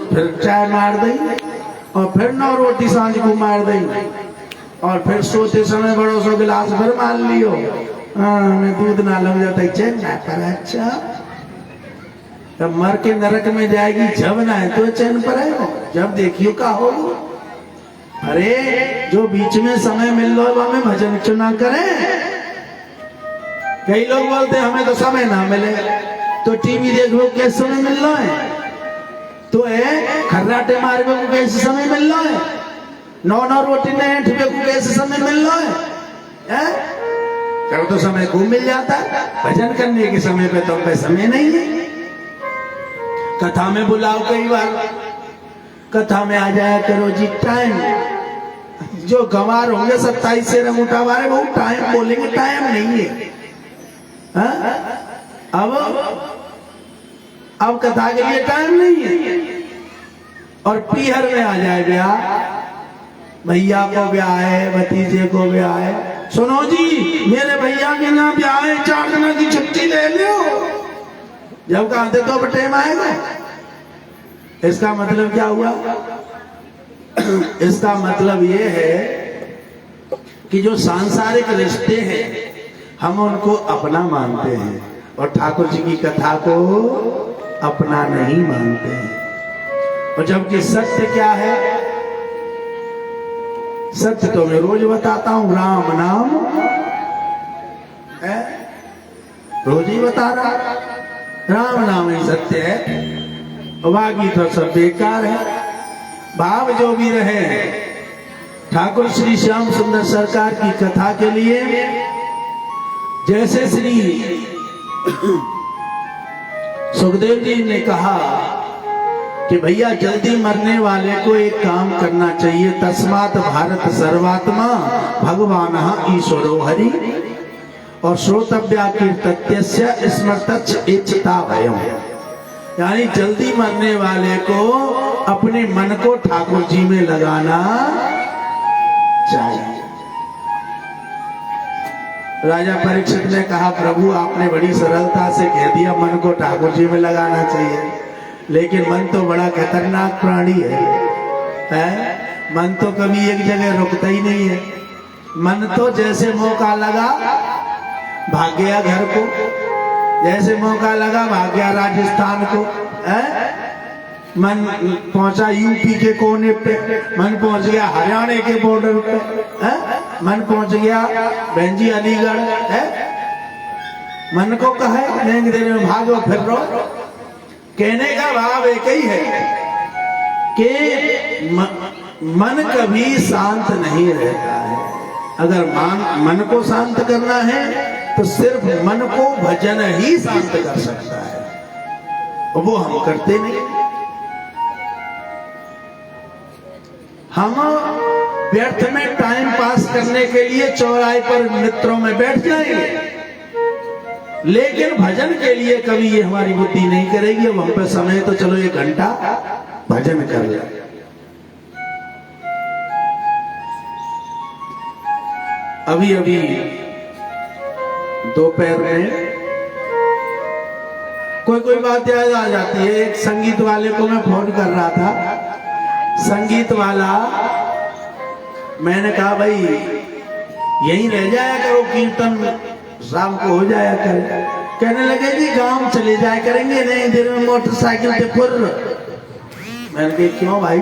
फिर चाय मार दी, और फिर 9 रोटी सांझ को मार दी, और फिर सोते समय बड़ो सो गिलास फिर मार लियो। हमें दूध ना लग जाता चैन ना पर। अच्छा, जब मर के नरक में जाएगी जब ना है तो चैन पर है, जब देखियो का हो। अरे जो बीच में समय मिल लो हमें भजन चुना करें। कई लोग बोलते हमें तो समय ना मिले, तो टीवी देख लो कैसे समय मिल रहा है, तो है खर्राटे मार को कैसे समय मिल रहा है, 9 रोटी ने ठिबे को कैसे समय मिल रहा है? करो तो समय खूब मिल जाता है, भजन करने के समय पे तो पे समय नहीं है। कथा में बुलाओ, कई बार कथा में आ जाया करो जी। टाइम जो गंवार होंगे 27 से रंगूठा वाले वो टाइम बोलेंगे, टाइम नहीं है। अब कथा के लिए टाइम नहीं है। और पीहर में आ जाए ब्याह, भैया को ब्याह है, भतीजे को ब्याह है, सुनो जी मेरे भैया के ना ब्याह है, 4 दिन की छुट्टी ले लो। जब कहा दे तो टाइम आएगा। इसका मतलब क्या हुआ? इसका मतलब ये है कि जो सांसारिक रिश्ते हैं हम उनको अपना मानते हैं और ठाकुर जी की कथा को अपना नहीं मानते हैं। और जबकि सत्य क्या है? सत्य तो मैं रोज बताता हूं, राम नाम है, रोज ही बता रहा, राम नाम ही सत्य है, बाकी तो सब बेकार है। भाव जो भी रहे, ठाकुर श्री श्याम सुंदर सरकार की कथा के लिए जैसे श्री सुखदेव जी ने कहा कि भैया जल्दी मरने वाले को एक काम करना चाहिए, तस्मात् भारत सर्वात्मा भगवान ईश्वरो हरि और श्रोतव्या कीर्तत्यस्य स्मृतच्छ इच्छता भयम्। यानी जल्दी मरने वाले को अपने मन को ठाकुर जी में लगाना चाहिए। राजा परीक्षित ने कहा प्रभु आपने बड़ी सरलता से कह दिया मन को ठाकुर जी में लगाना चाहिए, लेकिन मन तो बड़ा खतरनाक प्राणी है? मन तो कभी एक जगह रुकता ही नहीं है। मन तो जैसे मौका लगा भाग गया घर को, जैसे मौका लगा भाग गया राजस्थान को, मन पहुंचा यूपी के कोने पे, मन पहुंच गया हरियाणा के बॉर्डर पे, मन पहुंच गया बेंजी अलीगढ़ है। मन को कहे नहीं देर में भागो फिर रो। कहने का भाव एक ही है कि मन कभी शांत नहीं रहता है। अगर मन को शांत करना है तो सिर्फ मन को भजन ही शांत कर सकता है, और वो हम करते नहीं। हम व्यर्थ में टाइम पास करने के लिए चौराहे पर मित्रों में बैठ जाएंगे, लेकिन भजन के लिए कभी ये हमारी बुद्धि नहीं करेगी। अब हम पे समय तो चलो 1 घंटा भजन कर ले। अभी अभी दोपहर में कोई बात याद आ जाती है। एक संगीत वाले को मैं फोन कर रहा था, संगीत वाला, मैंने कहा भाई यहीं रह जाया करो, कीर्तन शाम को हो जाया करे। कहने लगे जी गांव चले जाया करेंगे, नहीं देर में मोटरसाइकिल पे फुर। मैंने कहा क्यों भाई?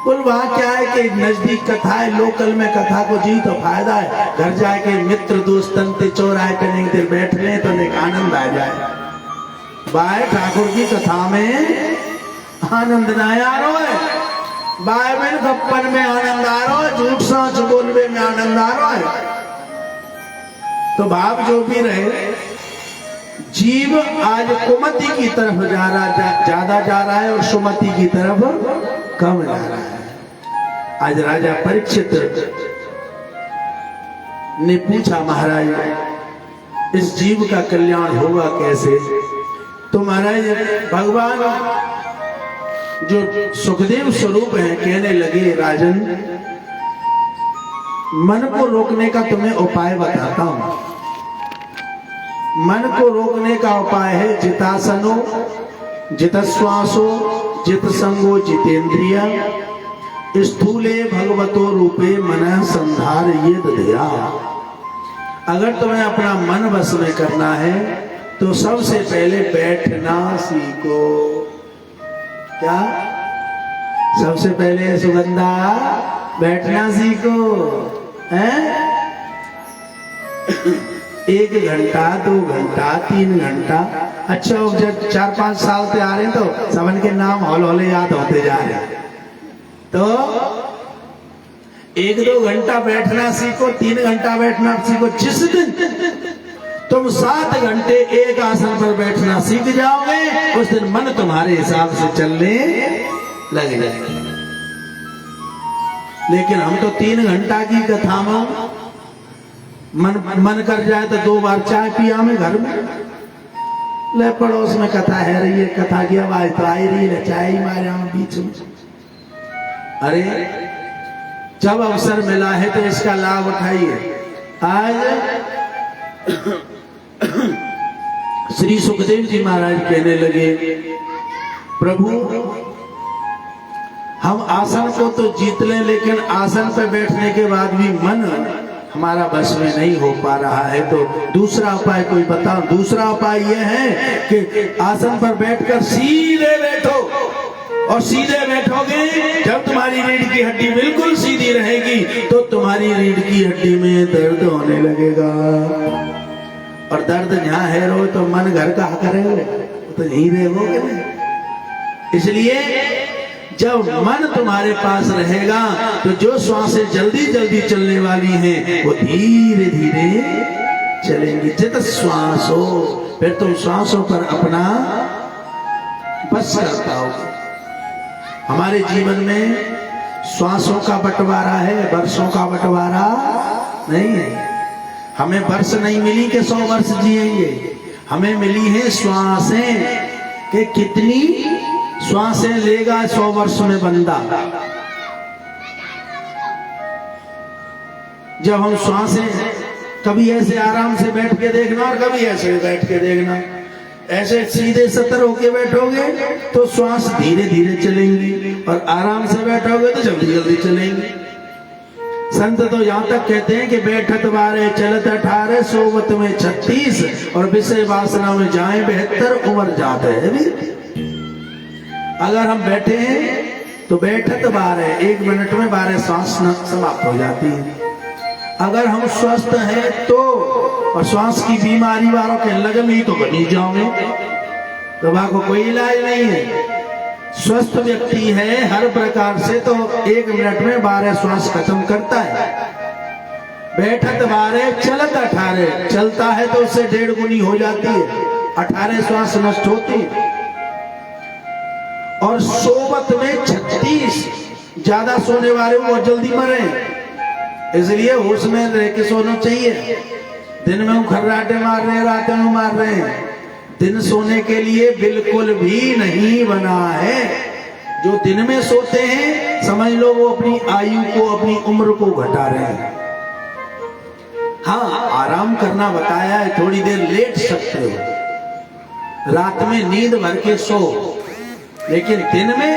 बोल वहां क्या है कि नजदीक कथा है, लोकल में कथा को जी तो फायदा है, घर जाके मित्र दोस्तन ते चौराहे पे नहीं देर बैठ ले तो एक आनंद आ जाए। बाय ठाकुर की कथा में आनंद ना आ रहा है, बाय में गप्पन में आनंद आ रहा है, झूठ सांच बोलने में आनंद आ रहा है। तो भाव जो भी रहे, जीव आज कुमति की तरफ ज्यादा जा रहा है और सुमति की तरफ कम जा रहा है। आज राजा परीक्षित ने पूछा महाराज इस जीव का कल्याण होगा कैसे? तो महाराज भगवान जो सुखदेव स्वरूप हैं कहने लगे राजन मन को रोकने का तुम्हें उपाय बताता हूं। मन को रोकने का उपाय है जितासनो, जितश्वासो, जित संगो, जितेंद्रिय, स्थूले भगवतो रूपे मनः संधारयेद धिया। अगर तुम्हें अपना मन बस में करना है तो सबसे पहले बैठना सीखो। क्या? सबसे पहले सुगंधा बैठना सीखो, हैं? 1 घंटा, 2 घंटा, 3 घंटा। अच्छा, जब 4-5 साल से आ रहे हैं तो सबन के नाम हौले हौले याद होते जा रहे हैं। तो 1-2 घंटा बैठना सीखो, 3 घंटा बैठना सीखो। जिस दिन तुम 7 घंटे एक आसन पर बैठना सीख जाओगे उस दिन मन तुम्हारे हिसाब से चलने लग जाएगा। लेकिन हम तो 3 घंटा की कथा में मन कर जाए तो 2 बार चाय पिया में घर में ले पड़ोस में कथा है रही है, कथा की आवाज तो आई रही है, चाय ही मारे हम बीच में। अरे जब अवसर मिला है तो इसका लाभ उठाइए। आज श्री सुखदेव जी महाराज कहने लगे, प्रभु हम आसन को तो जीत लें लेकिन आसन पर बैठने के बाद भी मन हमारा बस में नहीं हो पा रहा है, तो दूसरा उपाय कोई बताओ। दूसरा उपाय यह है कि आसन पर बैठकर सीधे बैठो, और सीधे बैठोगे जब तुम्हारी रीढ़ की हड्डी बिल्कुल सीधी रहेगी तो तुम्हारी रीढ़ की हड्डी में दर्द होने लगेगा, और दर्द यहाँ है रो तो मन घर का करेगा तो यहीं रहोगे ना। इसलिए जब मन तुम्हारे पास रहेगा तो जो श्वासें जल्दी जल्दी चलने वाली हैं वो धीरे धीरे चलेंगी। जित श्वास हो, फिर तुम श्वासों पर अपना बस कर पाओगे। हमारे जीवन में श्वासों का बंटवारा है, वर्षों का बंटवारा नहीं है। हमें वर्ष नहीं मिली कि 100 वर्ष जिएंगे, हमें मिली है श्वासें कि कितनी श्वासें लेगा 100 वर्ष में बंदा। जब हम श्वासें कभी ऐसे आराम से बैठ के देखना और कभी ऐसे बैठ के देखना, ऐसे सीधे सतर होके बैठोगे तो श्वास धीरे धीरे चलेंगी और आराम से बैठोगे तो जल्दी जल्दी चलेंगी। संत तो यहाँ तक कहते हैं कि बैठत 12 चलत 18 सोवत में 36 और विषय वासना में जाए 72 उम्र जाते हैं भी। अगर हम बैठे हैं तो बैठत 12, 1 मिनट में 12 श्वास समाप्त हो जाती है। अगर हम स्वस्थ हैं तो, और श्वास की बीमारी वालों के लगन ही तो बनी जाओगे, दवा को कोई इलाज नहीं है। स्वस्थ व्यक्ति है हर प्रकार से तो 1 मिनट में 12 श्वास खत्म करता है। बैठत 12 चलत 18, चलता है तो उससे 1.5 गुनी हो जाती है, 18 श्वास नष्ट होती है। और सोवत में 36, ज्यादा सोने वाले वो जल्दी मरे, इसलिए होश में रह के सोना चाहिए। दिन में वो खर्राटे मार रहे हैं, रात में मार रहे हैं, दिन सोने के लिए बिल्कुल भी नहीं बना है। जो दिन में सोते हैं समझ लो वो अपनी आयु को, अपनी उम्र को घटा रहे हैं। हाँ, आराम करना बताया है, थोड़ी देर लेट सकते हो, रात में नींद भर के सो, लेकिन दिन में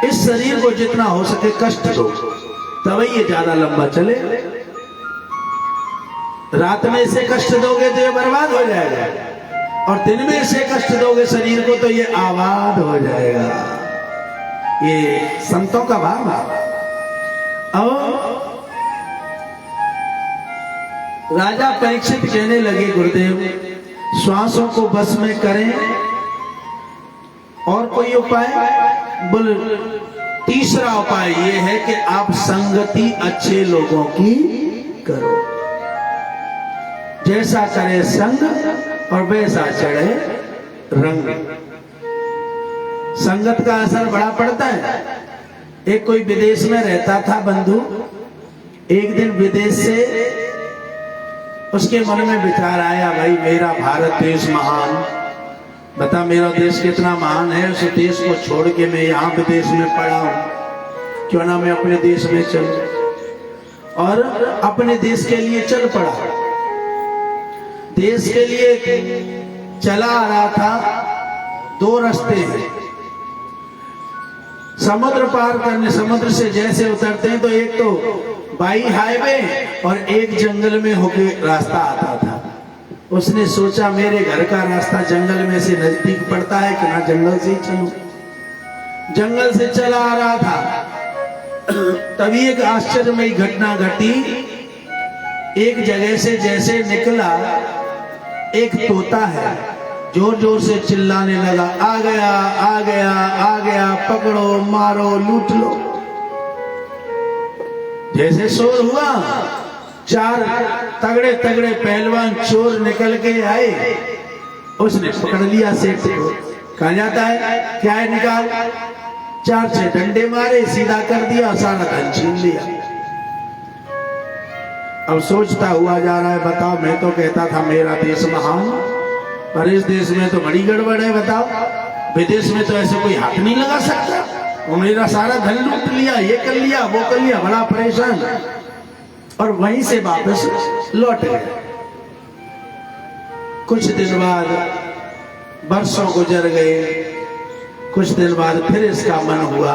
इस शरीर को जितना हो सके कष्ट दो, तभी ये ज्यादा लंबा चले। रात में इसे कष्ट दोगे तो ये बर्बाद हो जाएगा, और दिन में इसे कष्ट दोगे शरीर को तो ये आबाद हो जाएगा। ये संतों का भाव है। और राजा परीक्षित कहने लगे, गुरुदेव श्वासों को बस में करें और कोई उपाय? बोल, तीसरा उपाय ये है कि आप संगति अच्छे लोगों की करो, जैसा करे संग और वैसा चढ़े रंग। संगत का असर बड़ा पड़ता है। एक कोई विदेश में रहता था बंधु, एक दिन विदेश से उसके मन में विचार आया, भाई मेरा भारत देश महान, बता मेरा देश कितना महान है, उस देश को छोड़ के मैं यहाँ विदेश में पड़ा हूं, क्यों ना मैं अपने देश में चलूं। और अपने देश के लिए चल पड़ा। देश के लिए चला आ रहा था। दो रास्ते हैं समुद्र पार करने। समुद्र से जैसे उतरते हैं तो एक तो बाई हाईवे और एक जंगल में होके रास्ता आता था। उसने सोचा मेरे घर का रास्ता जंगल में से नजदीक पड़ता है कि ना जंगल से ही चलूं। जंगल से चला आ रहा था, तभी एक आश्चर्यमयी घटना घटी। एक जगह से जैसे निकला, एक तोता है, जोर जोर से चिल्लाने लगा, आ गया आ गया आ गया, पकड़ो मारो लूट लो। जैसे शोर हुआ, चार तगड़े तगड़े पहलवान चोर निकल के आए। उसने पकड़ लिया सेठ को। कहा जाता है क्या है, निकाल। 4-6 डंडे मारे, सीधा कर दिया, सारा धन छीन लिया। अब सोचता हुआ जा रहा है, बताओ मैं तो कहता था मेरा देश महान, पर इस देश में तो बड़ी गड़बड़ है। बताओ विदेश में तो ऐसे कोई हाथ नहीं लगा सकता। वो मेरा सारा धन लूट लिया, ये कर लिया वो कर लिया, बड़ा परेशान। और वहीं से वापस लौट गए। कुछ दिन बाद वर्षों गुजर गए। कुछ दिन बाद फिर इसका मन हुआ,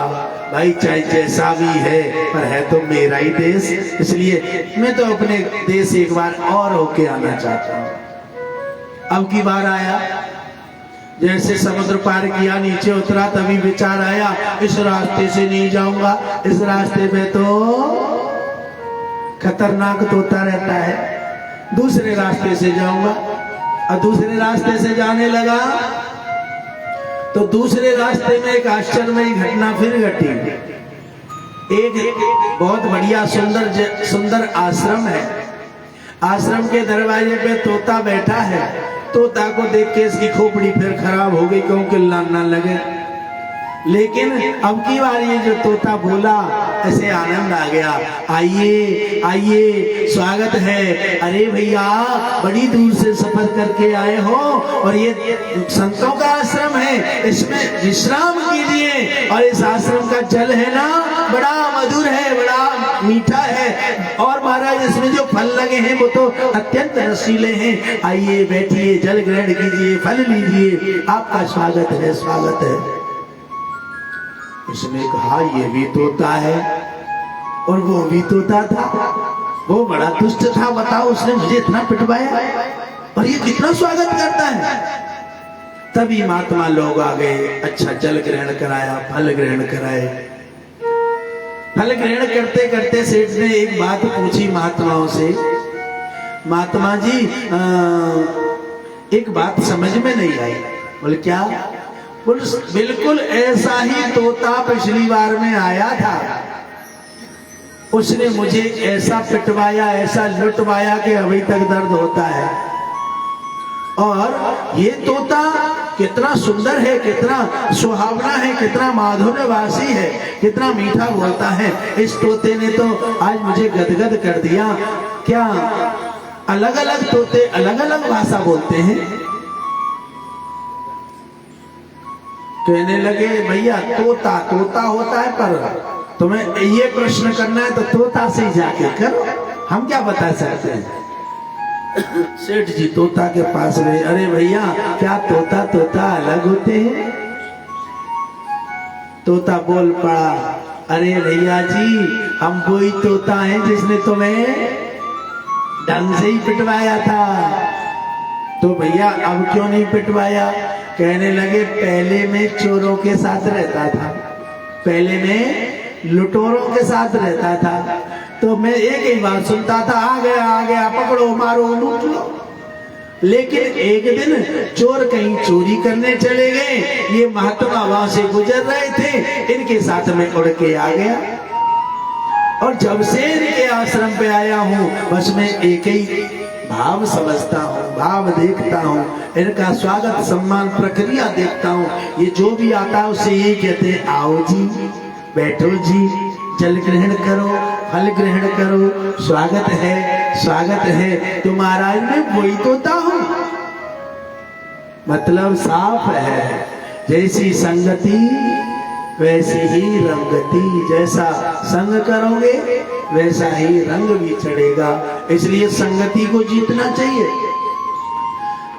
भाई चाहे जैसा भी है पर है तो मेरा ही देश, इसलिए मैं तो अपने देश एक बार और होके आना चाहता हूं। अब की बार आया, जैसे समुद्र पार किया, नीचे उतरा, तभी विचार आया इस रास्ते से नहीं जाऊंगा, इस रास्ते पे तो खतरनाक तोता रहता है, दूसरे रास्ते से जाऊंगा। और दूसरे रास्ते से जाने लगा तो दूसरे रास्ते में एक आश्चर्यमयी घटना फिर घटी। एक बहुत बढ़िया सुंदर आश्रम है। आश्रम के दरवाजे पे तोता बैठा है। तोता को देख के इसकी खोपड़ी फिर खराब हो गई, क्योंकि लाना लगे। लेकिन अब की बार ये जो तोता बोला, ऐसे आनंद आ गया, आइए आइए स्वागत है। अरे भैया बड़ी दूर से सफर करके आए हो और ये संतों का आश्रम है, इसमें विश्राम कीजिए। और इस आश्रम का जल है ना, बड़ा मधुर है, बड़ा मीठा है। और महाराज इसमें जो फल लगे हैं वो तो अत्यंत रसीले हैं। आइए बैठिए, जल ग्रहण कीजिए, फल लीजिए, आपका स्वागत है स्वागत है। उसने कहा ये भी तोता है और वो भी तोता था, वो बड़ा दुष्ट था। बताओ उसने मुझे इतना पिटवाया और ये कितना स्वागत करता है। तभी महात्मा लोग आ गए, अच्छा जल ग्रहण कराया, फल ग्रहण कराए। फल ग्रहण करते करते सेठ ने एक बात पूछी महात्माओं से, महात्मा जी एक बात समझ में नहीं आई। बोले क्या? बिल्कुल ऐसा ही तोता पिछली बार में आया था, उसने मुझे ऐसा पिटवाया, ऐसा लुटवाया कि अभी तक दर्द होता है। और ये तोता कितना सुंदर है, कितना सुहावना है, कितना माधुर्यवासी है, कितना मीठा बोलता है। इस तोते ने तो आज मुझे गदगद कर दिया। क्या अलग अलग तोते अलग अलग भाषा बोलते हैं? कहने लगे भैया तोता तोता होता है, पर तुम्हें ये प्रश्न करना है तो तोता से ही जाके करो, हम क्या बता सकते हैं। सेठ जी तोता के पास गए। अरे भैया क्या तोता तोता अलग होते हैं? तोता बोल पड़ा, अरे भैया जी हम वही तोता हैं जिसने तुम्हें ढंग से ही पिटवाया था। तो भैया अब क्यों नहीं पिटवाया? कहने लगे पहले मैं चोरों के साथ रहता था, पहले मैं लुटेरों के साथ रहता था, तो मैं एक ही बात सुनता था, आ गया पकड़ो मारो लूट लो। लेकिन एक दिन चोर कहीं चोरी करने चले गए, ये महात्मा वहां से गुजर रहे थे, इनके साथ में उड़ के आ गया। और जब से इनके आश्रम पे आया हूँ बस मैं एक ही भाव समझता हूँ, भाव देखता हूँ, इनका स्वागत सम्मान प्रक्रिया देखता हूँ। ये जो भी आता है उसे ये कहते हैं आओ जी, बैठो जी, जल ग्रहण करो, फल ग्रहण करो, स्वागत है। तो महाराज मैं वही तोता हूँ। मतलब साफ है, जैसी संगति वैसी ही रंगति, जैसा संग करोगे वैसा ही रंग भी चढ़ेगा। इसलिए संगति को जीतना चाहिए।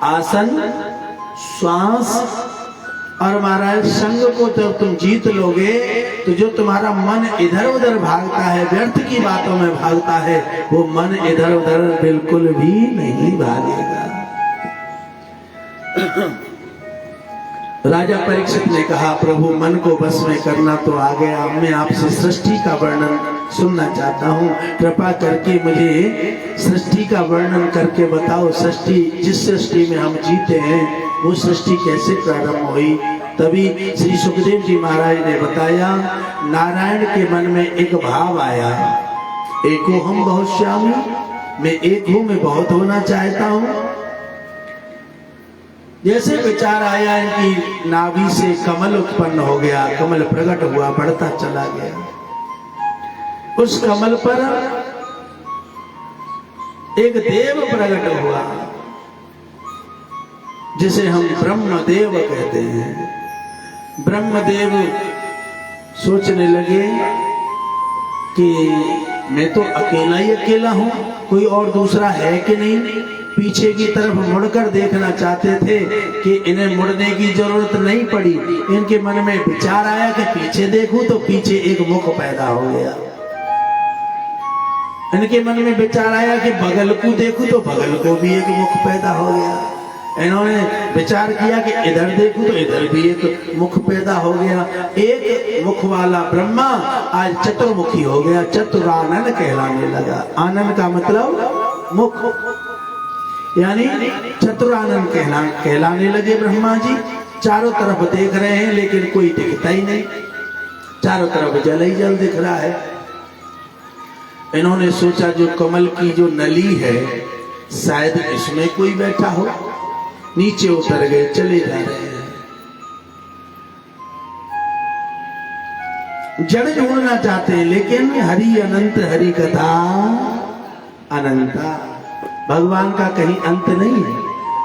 आसन, श्वास और महाराज संग को जब तुम जीत लोगे तो जो तुम्हारा मन इधर उधर भागता है, व्यर्थ की बातों में भागता है, वो मन इधर उधर बिल्कुल भी नहीं भागेगा। राजा परीक्षित ने कहा, प्रभु मन को बस में करना तो आ गया, मैं आपसे सृष्टि का वर्णन सुनना चाहता हूँ, कृपा करके मुझे सृष्टि का वर्णन करके बताओ। सृष्टि, जिस सृष्टि में हम जीते हैं वो सृष्टि कैसे प्रारंभ हुई? तभी श्री सुखदेव जी महाराज ने बताया, नारायण के मन में एक भाव आया, एको हम बहुत श्यामी, मैं एक हूं, मैं बहुत होना चाहता हूं। जैसे विचार आया, इनकी नाभि से कमल उत्पन्न हो गया, कमल प्रकट हुआ, बढ़ता चला गया। उस कमल पर एक देव प्रकट हुआ जिसे हम ब्रह्मदेव कहते हैं। ब्रह्मदेव सोचने लगे कि मैं तो अकेला ही अकेला हूं, कोई और दूसरा है कि नहीं। पीछे की तरफ मुड़कर देखना चाहते थे कि इन्हें मुड़ने की जरूरत नहीं पड़ी। इनके मन में विचार आया कि पीछे देखूं तो पीछे एक मुख पैदा हो गया। इनके मन में विचार आया कि बगल को देखूं तो बगल को भी एक मुख पैदा हो गया। इन्होंने विचार किया कि इधर देखूं तो इधर भी एक मुख पैदा हो गया। एक मुख वाला ब्रह्मा आज चतुर्मुखी हो गया, चतुरानन कहलाने लगा। आनंद का मतलब मुख, यानी चतुरानन कहलाने लगे ब्रह्मा जी। चारों तरफ देख रहे हैं लेकिन कोई दिखता ही नहीं, चारों तरफ जल ही जल दिख रहा है। इन्होंने सोचा जो कमल की जो नली है शायद इसमें कोई बैठा हो, नीचे उतर गए, चले जा रहे हैं। जड़ ढूंढना चाहते हैं लेकिन हरि अनंत, हरि कथा अनंता, भगवान का कहीं अंत नहीं है।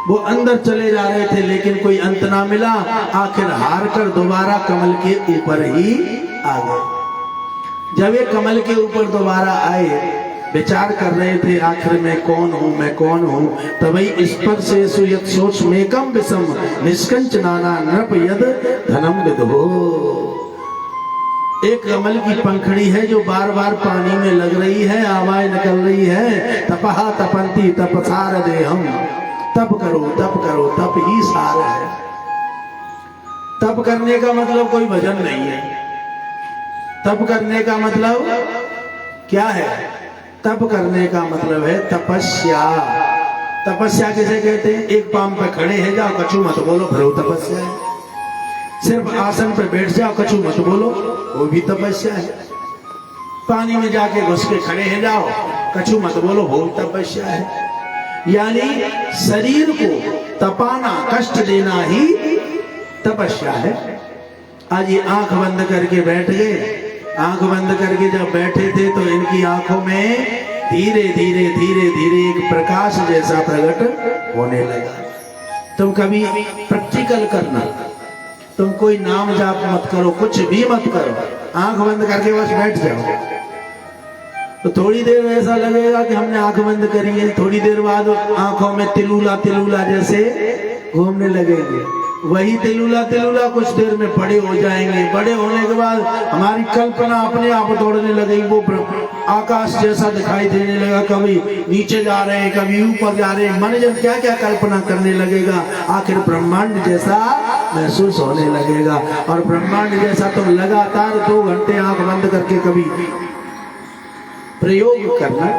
वो अंदर चले जा रहे थे लेकिन कोई अंत ना मिला, आखिर हार कर दोबारा कमल के ऊपर ही आ गए। जब ये कमल के ऊपर दोबारा आए, विचार कर रहे थे आखिर मैं कौन हूं, मैं कौन हूं। तभी स्पर्शे सुयत सोच मेकम विषम निष्कंच नाना नृप यद धनम विदो। एक कमल की पंखड़ी है जो बार बार पानी में लग रही है, आवाज निकल रही है, तपहा तपंती तपसार दे हम, तप करो तप करो, तप ही सार है। तप करने का मतलब कोई भजन नहीं है। तप करने का मतलब क्या है? तप करने का मतलब है तपस्या। तपस्या किसे कहते हैं? एक पांव पे खड़े हैं, जाओ कछु मत बोलो, फिर वो तपस्या है। सिर्फ आसन पे बैठ जाओ, कछु मत बोलो, वो भी तपस्या है। पानी में जाके घुस के खड़े हैं, जाओ कछु मत बोलो, वो तपस्या है। यानी शरीर को तपाना, कष्ट देना ही तपस्या है। आज ये आंख बंद करके बैठ गए। आंख बंद करके जब बैठे थे तो इनकी आंखों में धीरे धीरे धीरे धीरे एक प्रकाश जैसा प्रकट होने लगा। तुम कभी प्रैक्टिकल करना, तुम कोई नाम जाप मत करो, कुछ भी मत करो, आंख बंद करके बस बैठ जाओ। तो थोड़ी देर में ऐसा लगेगा कि हमने आंख बंद करी है, थोड़ी देर बाद आंखों में तिलुला तिलुला जैसे घूमने लगेंगे। वही तिलुला तिलुला कुछ देर में बड़े हो जाएंगे। बड़े होने के बाद हमारी कल्पना अपने आप दौड़ने लगेगी, वो आकाश जैसा दिखाई देने लगा, कभी नीचे जा रहे हैं, कभी ऊपर जा रहे हैं। मन जब क्या क्या कल्पना करने लगेगा, आखिर ब्रह्मांड जैसा महसूस होने लगेगा। और ब्रह्मांड जैसा तो लगातार 2 घंटे आंख बंद करके कभी प्रयोग करना।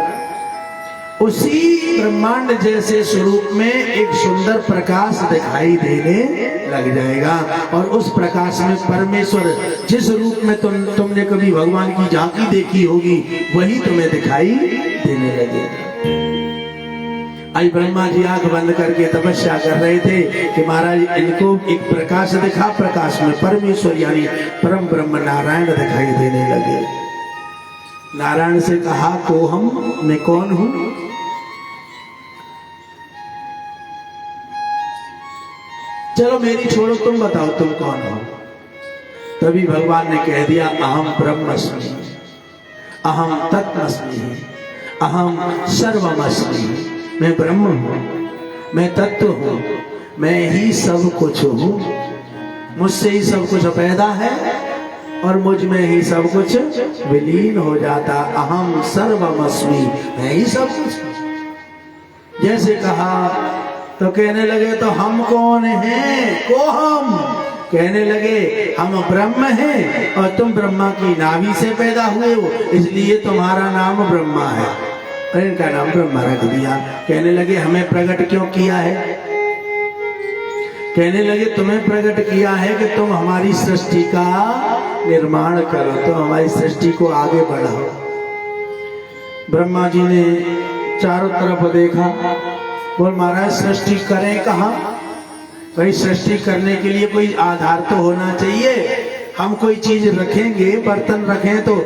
उसी ब्रह्मांड जैसे स्वरूप में एक सुंदर प्रकाश दिखाई देने लग जाएगा। और उस प्रकाश में परमेश्वर जिस रूप में तुमने कभी भगवान की झांकी देखी होगी वही तुम्हें दिखाई देने लगेगा। आज ब्रह्मा जी आंख बंद करके तपस्या कर रहे थे कि महाराज इनको एक प्रकाश दिखा, प्रकाश में परमेश्वर यानी परम ब्रह्म नारायण दिखाई देने लगे। नारायण से कहा, तो हम, मैं कौन हूं? चलो मेरी छोड़ो, तुम बताओ तुम कौन हो? तभी भगवान ने कह दिया, अहम ब्रह्मस्मि, अहम तत्मस्मि, अहम सर्वमस्मि। मैं ब्रह्म हूं, मैं तत्व हूं, मैं ही सब कुछ हूं, मुझसे ही सब कुछ पैदा है और मुझ में ही सब कुछ विलीन हो जाता। अहम सर्वमस्मि, मैं ही सब कुछ। जैसे कहा तो कहने लगे तो हम कौन हैं? को हम कहने लगे हम ब्रह्म हैं और तुम ब्रह्मा की नाभि से पैदा हुए हो, इसलिए तुम्हारा नाम ब्रह्मा है। और इनका नाम ब्रह्मा रख दिया। कहने लगे हमें प्रकट क्यों किया है? कहने लगे तुम्हें प्रकट किया है कि तुम हमारी सृष्टि का निर्माण करो, तो हमारी सृष्टि को आगे बढ़ाओ। ब्रह्मा जी ने चारों तरफ देखा, बोल महाराज सृष्टि करें कहाँ? भाई सृष्टि करने के लिए कोई आधार तो होना चाहिए। हम कोई चीज रखेंगे, बर्तन रखें तो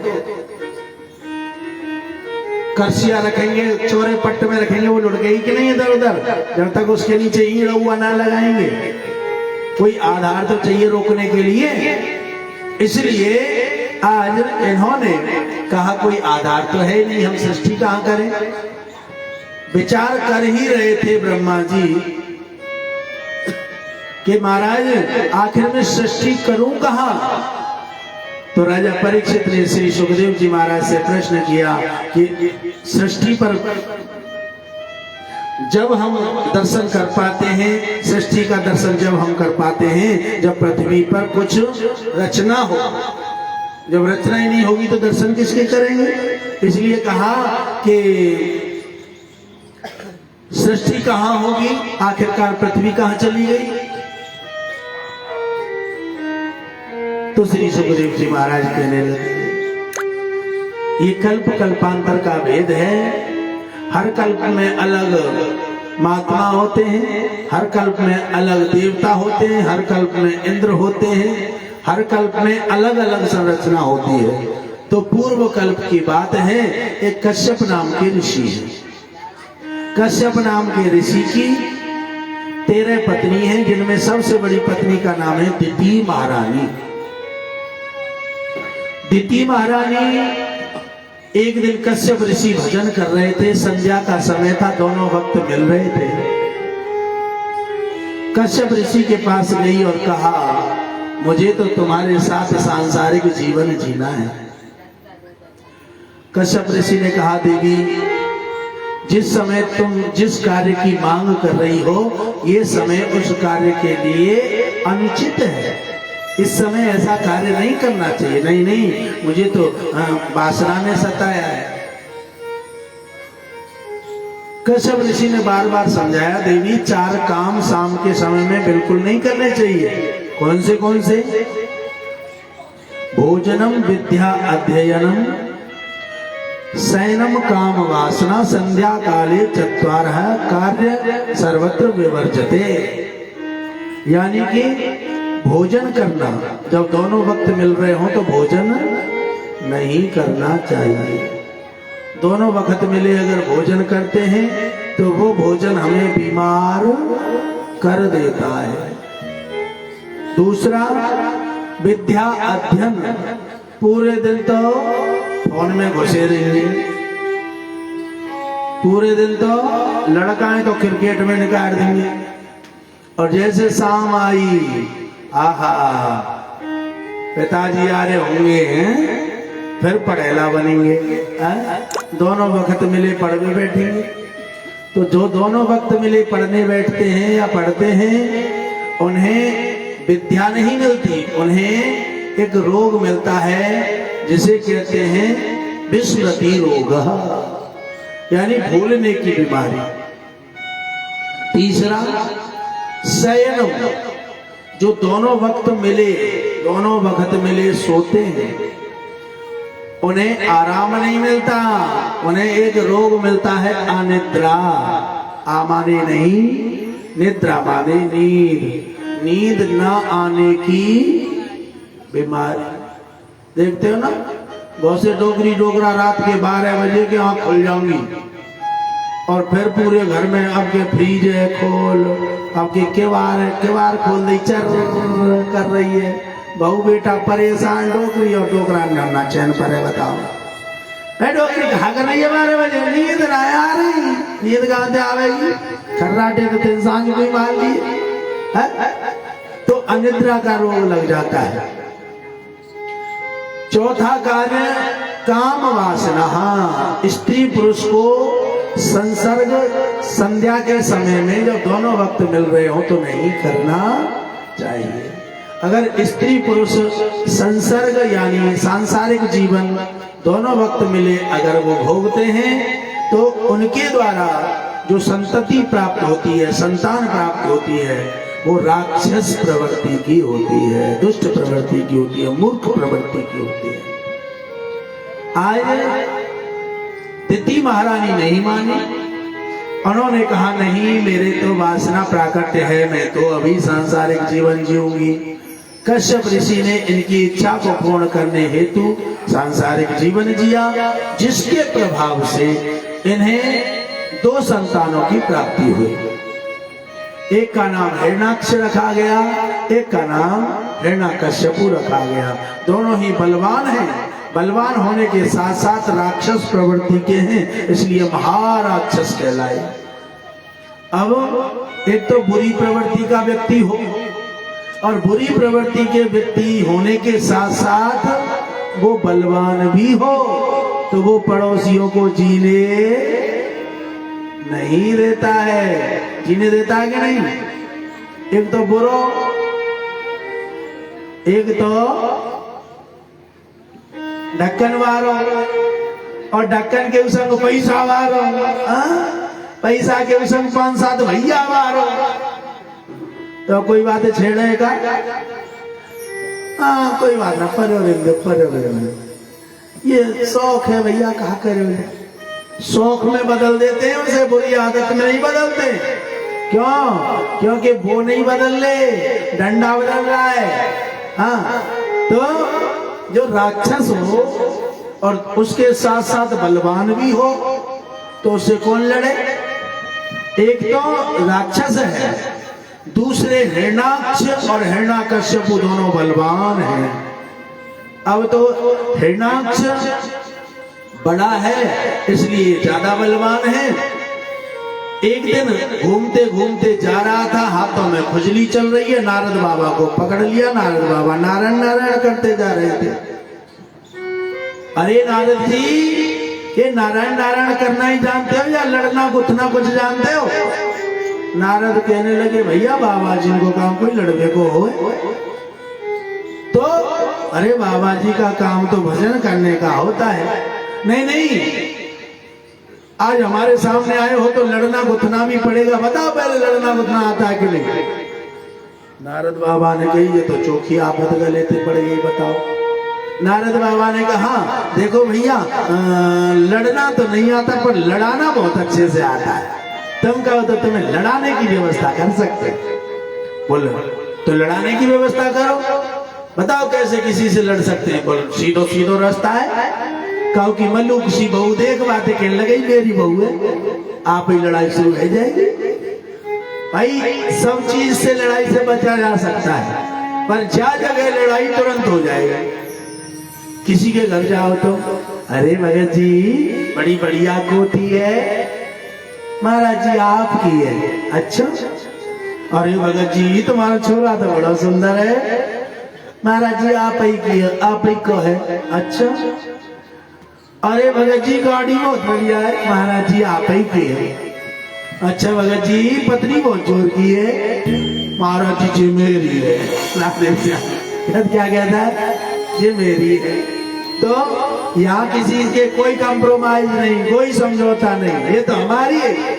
करसिया रखेंगे, चोरे पट्ट में रखेंगे, वो लुढ़केगी कि नहीं इधर उधर, जब तक उसके नीचे ईंट हुआ ना लगाएंगे। कोई आधार तो चाहिए रोकने के लिए। इसलिए आज इन्होंने कहा कोई आधार तो है नहीं, हम सृष्टि कहां करें। विचार कर ही रहे थे ब्रह्मा जी कि महाराज आखिर में सृष्टि करूं कहां। तो राजा परीक्षित ने श्री सुखदेव जी महाराज से प्रश्न किया कि सृष्टि पर जब हम दर्शन कर पाते हैं, सृष्टि का दर्शन जब हम कर पाते हैं जब पृथ्वी पर कुछ रचना हो। जब रचना ही नहीं होगी तो दर्शन किसके करेंगे? इसलिए कहा कि सृष्टि कहां होगी, आखिरकार पृथ्वी कहां चली गई। तो श्री सुखदेव जी महाराज कहने लगे ये कल्प कल्पांतर का भेद है। हर कल्प में अलग महात्मा होते हैं, हर कल्प में अलग देवता होते हैं, हर कल्प में इंद्र होते हैं, हर कल्प में अलग अलग संरचना होती है। तो पूर्व कल्प की बात है, एक कश्यप नाम के ऋषि है। कश्यप नाम के ऋषि की 13 पत्नी हैं, जिनमें सबसे बड़ी पत्नी का नाम है दिति महारानी। दिति महारानी एक दिन कश्यप ऋषि भजन कर रहे थे, संध्या का समय था, दोनों वक्त मिल रहे थे। कश्यप ऋषि के पास गई और कहा मुझे तो तुम्हारे साथ सांसारिक जीवन जीना है। कश्यप ऋषि ने कहा देवी जिस समय तुम जिस कार्य की मांग कर रही हो ये समय उस कार्य के लिए अनुचित है। इस समय ऐसा कार्य नहीं करना चाहिए। नहीं नहीं, मुझे तो वासना ने सताया है। कश्यप ऋषि ने बार बार समझाया देवी 4 काम शाम के समय में बिल्कुल नहीं करने चाहिए। कौन से? भोजनम विद्या अध्ययनम शयनम काम वासना संध्या काले चत्वारः कार्य सर्वत्र विवर्जते। यानी कि भोजन करना, जब दोनों वक्त मिल रहे हो तो भोजन नहीं करना चाहिए। दोनों वक्त मिले अगर भोजन करते हैं तो वो भोजन हमें बीमार कर देता है। दूसरा विद्या अध्ययन, पूरे दिन तो फोन में घुसे रहेंगे, पूरे दिन तो लड़का है तो क्रिकेट में निकाल देंगे, और जैसे शाम आई आहा पिताजी आ रहे होंगे फिर पढ़ेला बनेंगे। दोनों वक्त मिले पढ़ने बैठेंगे। तो जो दोनों वक्त मिले पढ़ने बैठते हैं या पढ़ते हैं उन्हें विद्या नहीं मिलती, उन्हें एक रोग मिलता है जिसे कहते हैं विस्मृति रोग, यानी भूलने की बीमारी। तीसरा शयनम, जो दोनों वक्त मिले सोते हैं उन्हें आराम नहीं मिलता, उन्हें एक रोग मिलता है अनिद्रा। माने नहीं, निद्रा माने नींद, नींद न आने की बीमारी। देखते हो ना बहुत से डोगरा रात के 12 बजे की आंख खुल जाऊंगी और फिर पूरे घर में आपके फ्रीज है खोल, आपके केवार खोल दी, चर कर रही है। बहू बेटा परेशान, डोगरी और डोगरा नन्ना चैन पर है। बताओ डोकरी कहा कर रही है 12 बजे नींद ना आ रही, नींद कहां से आवेगी, खर्राटे तो इंसान को ही मार लिए है? तो अनिद्रा का रोग लग जाता है। चौथा कार्य काम वासना। स्त्री पुरुष को संसर्ग संध्या के समय में जब दोनों वक्त मिल रहे हो तो नहीं करना चाहिए। अगर स्त्री पुरुष संसर्ग यानी सांसारिक जीवन दोनों वक्त मिले अगर वो भोगते हैं तो उनके द्वारा जो संतति प्राप्त होती है, संतान प्राप्त होती है, वो राक्षस प्रवृत्ति की होती है, दुष्ट प्रवृत्ति की होती है, मूर्ख प्रवृत्ति की होती है। आज तिथि महारानी नहीं मानी, उन्होंने कहा नहीं मेरे तो वासना प्राकट्य है, मैं तो अभी सांसारिक जीवन जीऊंगी। कश्यप ऋषि ने इनकी इच्छा को पूर्ण करने हेतु सांसारिक जीवन जिया, जिसके प्रभाव से इन्हें 2 संतानों की प्राप्ति हुई। एक का नाम हिरण्याक्ष रखा गया, एक का नाम हिरण्यकश्यपु रखा गया। दोनों ही बलवान हैं, बलवान होने के साथ साथ राक्षस प्रवृत्ति के हैं, इसलिए महाराक्षस कहलाए। अब एक तो बुरी प्रवृत्ति का व्यक्ति हो और बुरी प्रवृत्ति के व्यक्ति होने के साथ साथ वो बलवान भी हो तो वो पड़ोसियों को जीने नहीं देता है। जीने देता है कि नहीं? एक तो बुरो, एक तो ढक्कन वारो और ढक्कन के संग पैसा वारो, पैसा के संग 5-7 भैया वारो। तो कोई बात छेड़ेगा? हाँ कोई बात ना, पर ये शौक है भैया, कहा करोगे? शौक में बदल देते हैं उसे, बुरी आदत में नहीं बदलते। क्यों? क्योंकि वो नहीं बदल ले, डंडा बदल रहा है। हाँ, तो जो राक्षस हो और उसके साथ साथ बलवान भी हो तो उससे कौन लड़े? एक तो राक्षस है, दूसरे हिरण्याक्ष और हिरण्यकश्यपु दोनों बलवान हैं। अब तो हिरण्याक्ष बड़ा है इसलिए ज्यादा बलवान है। एक दिन घूमते घूमते जा रहा था, हाथों में खुजली चल रही है, नारद बाबा को पकड़ लिया। नारद बाबा नारायण नारायण करते जा रहे थे। अरे नारद जी, ये नारायण नारायण करना ही जानते हो या लड़ना गुथना कुछ जानते हो? नारद कहने लगे भैया बाबा जी को काम कोई लड़वे को हो तो, अरे बाबा जी का काम तो भजन करने का होता है। नहीं नहीं, आज हमारे सामने आए हो तो लड़ना गुथना भी पड़ेगा, बताओ पहले लड़ना गुथना आता है कि नहीं? नारद बाबा ने कही ये तो चौखी आफत गले थे पड़ गई, बताओ। नारद बाबा ने कहा देखो भैया, लड़ना तो नहीं आता पर लड़ाना बहुत अच्छे से आता है। तुम कहो तो तुम्हें लड़ाने की व्यवस्था कर सकते। बोलो तो लड़ाने की व्यवस्था करो, बताओ कैसे किसी से लड़ सकते हैं? बोलो सीधो सीधो रास्ता है। कहो कि मल्लू किसी बहू देख बातें कहने लगे मेरी बहू है, आप ही लड़ाई शुरू हो जाएगी। भाई सब चीज से लड़ाई से बचा जा सकता है, पर जा जगह लड़ाई तुरंत हो जाएगी। किसी के घर जाओ तो अरे भगत जी बड़ी बढ़िया कोठी है, महाराज जी आपकी है। अच्छा, अरे भगत जी तुम्हारा छोरा तो बड़ा सुंदर है, महाराज जी आप ही की है, आप ही को है। अच्छा, अरे भगत जी गाड़ी बहुत बढ़िया है, महाराज जी आप ही की है। अच्छा भगत जी पत्नी बहुत जोर की है, महाराज जी मेरी है। क्या कहता है? ये मेरी है। तो यहाँ किसी के कोई कॉम्प्रोमाइज नहीं, कोई समझौता नहीं, ये तो हमारी है।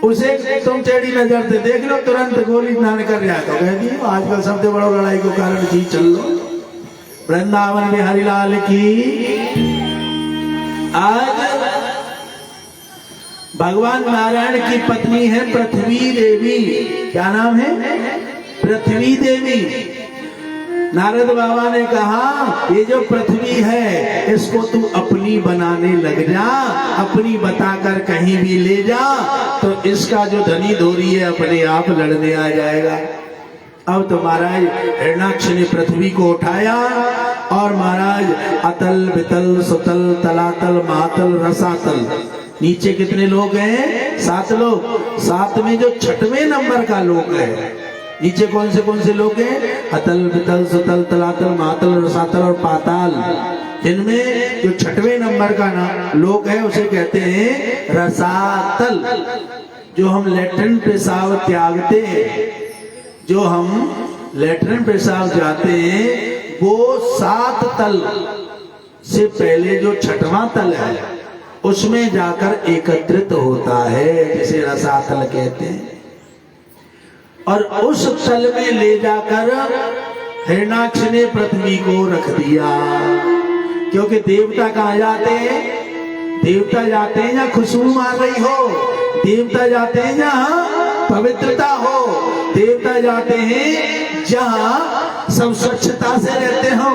उसे तुम टेढ़ी नजर से देख लो तुरंत गोली नान कर जाएगा। कहती आजकल सबसे बड़ा लड़ाई को कारण जी चल लो। वृंदावन बिहारी लाल की। आज भगवान नारायण की पत्नी है पृथ्वी देवी। क्या नाम है? पृथ्वी देवी। नारद बाबा ने कहा ये जो पृथ्वी है इसको तू अपनी बनाने लग जा, अपनी बताकर कहीं भी ले जा तो इसका जो धनी धोरी है अपने आप लड़ने आ जाएगा। अब तो महाराज हिरण्याक्ष ने पृथ्वी को उठाया और महाराज अतल वितल सुतल तलातल महातल रसातल, नीचे कितने लोग हैं? 7 लोग। 7 में जो 6वें नंबर का लोग है, नीचे कौन से लोग हैं? अतल वितल सुतल तलातल महातल रसातल और पाताल। इनमें जो 6वें नंबर का लोग है उसे कहते हैं रसातल। जो हम लैट्रिन पेशाब त्यागते हैं, जो हम लैट्रिन पेशाब जाते हैं, वो 7 तल से पहले जो 6वां तल है उसमें जाकर एकत्रित होता है, जिसे रसातल कहते हैं। और उस तल में ले जाकर हिरणाक्ष ने पृथ्वी को रख दिया। क्योंकि देवता कहाँ जाते हैं? देवता जाते हैं जहाँ खुशबू मार रही हो, देवता जाते हैं जहाँ पवित्रता हो, देवता जाते हैं जहाँ सब स्वच्छता से रहते हो।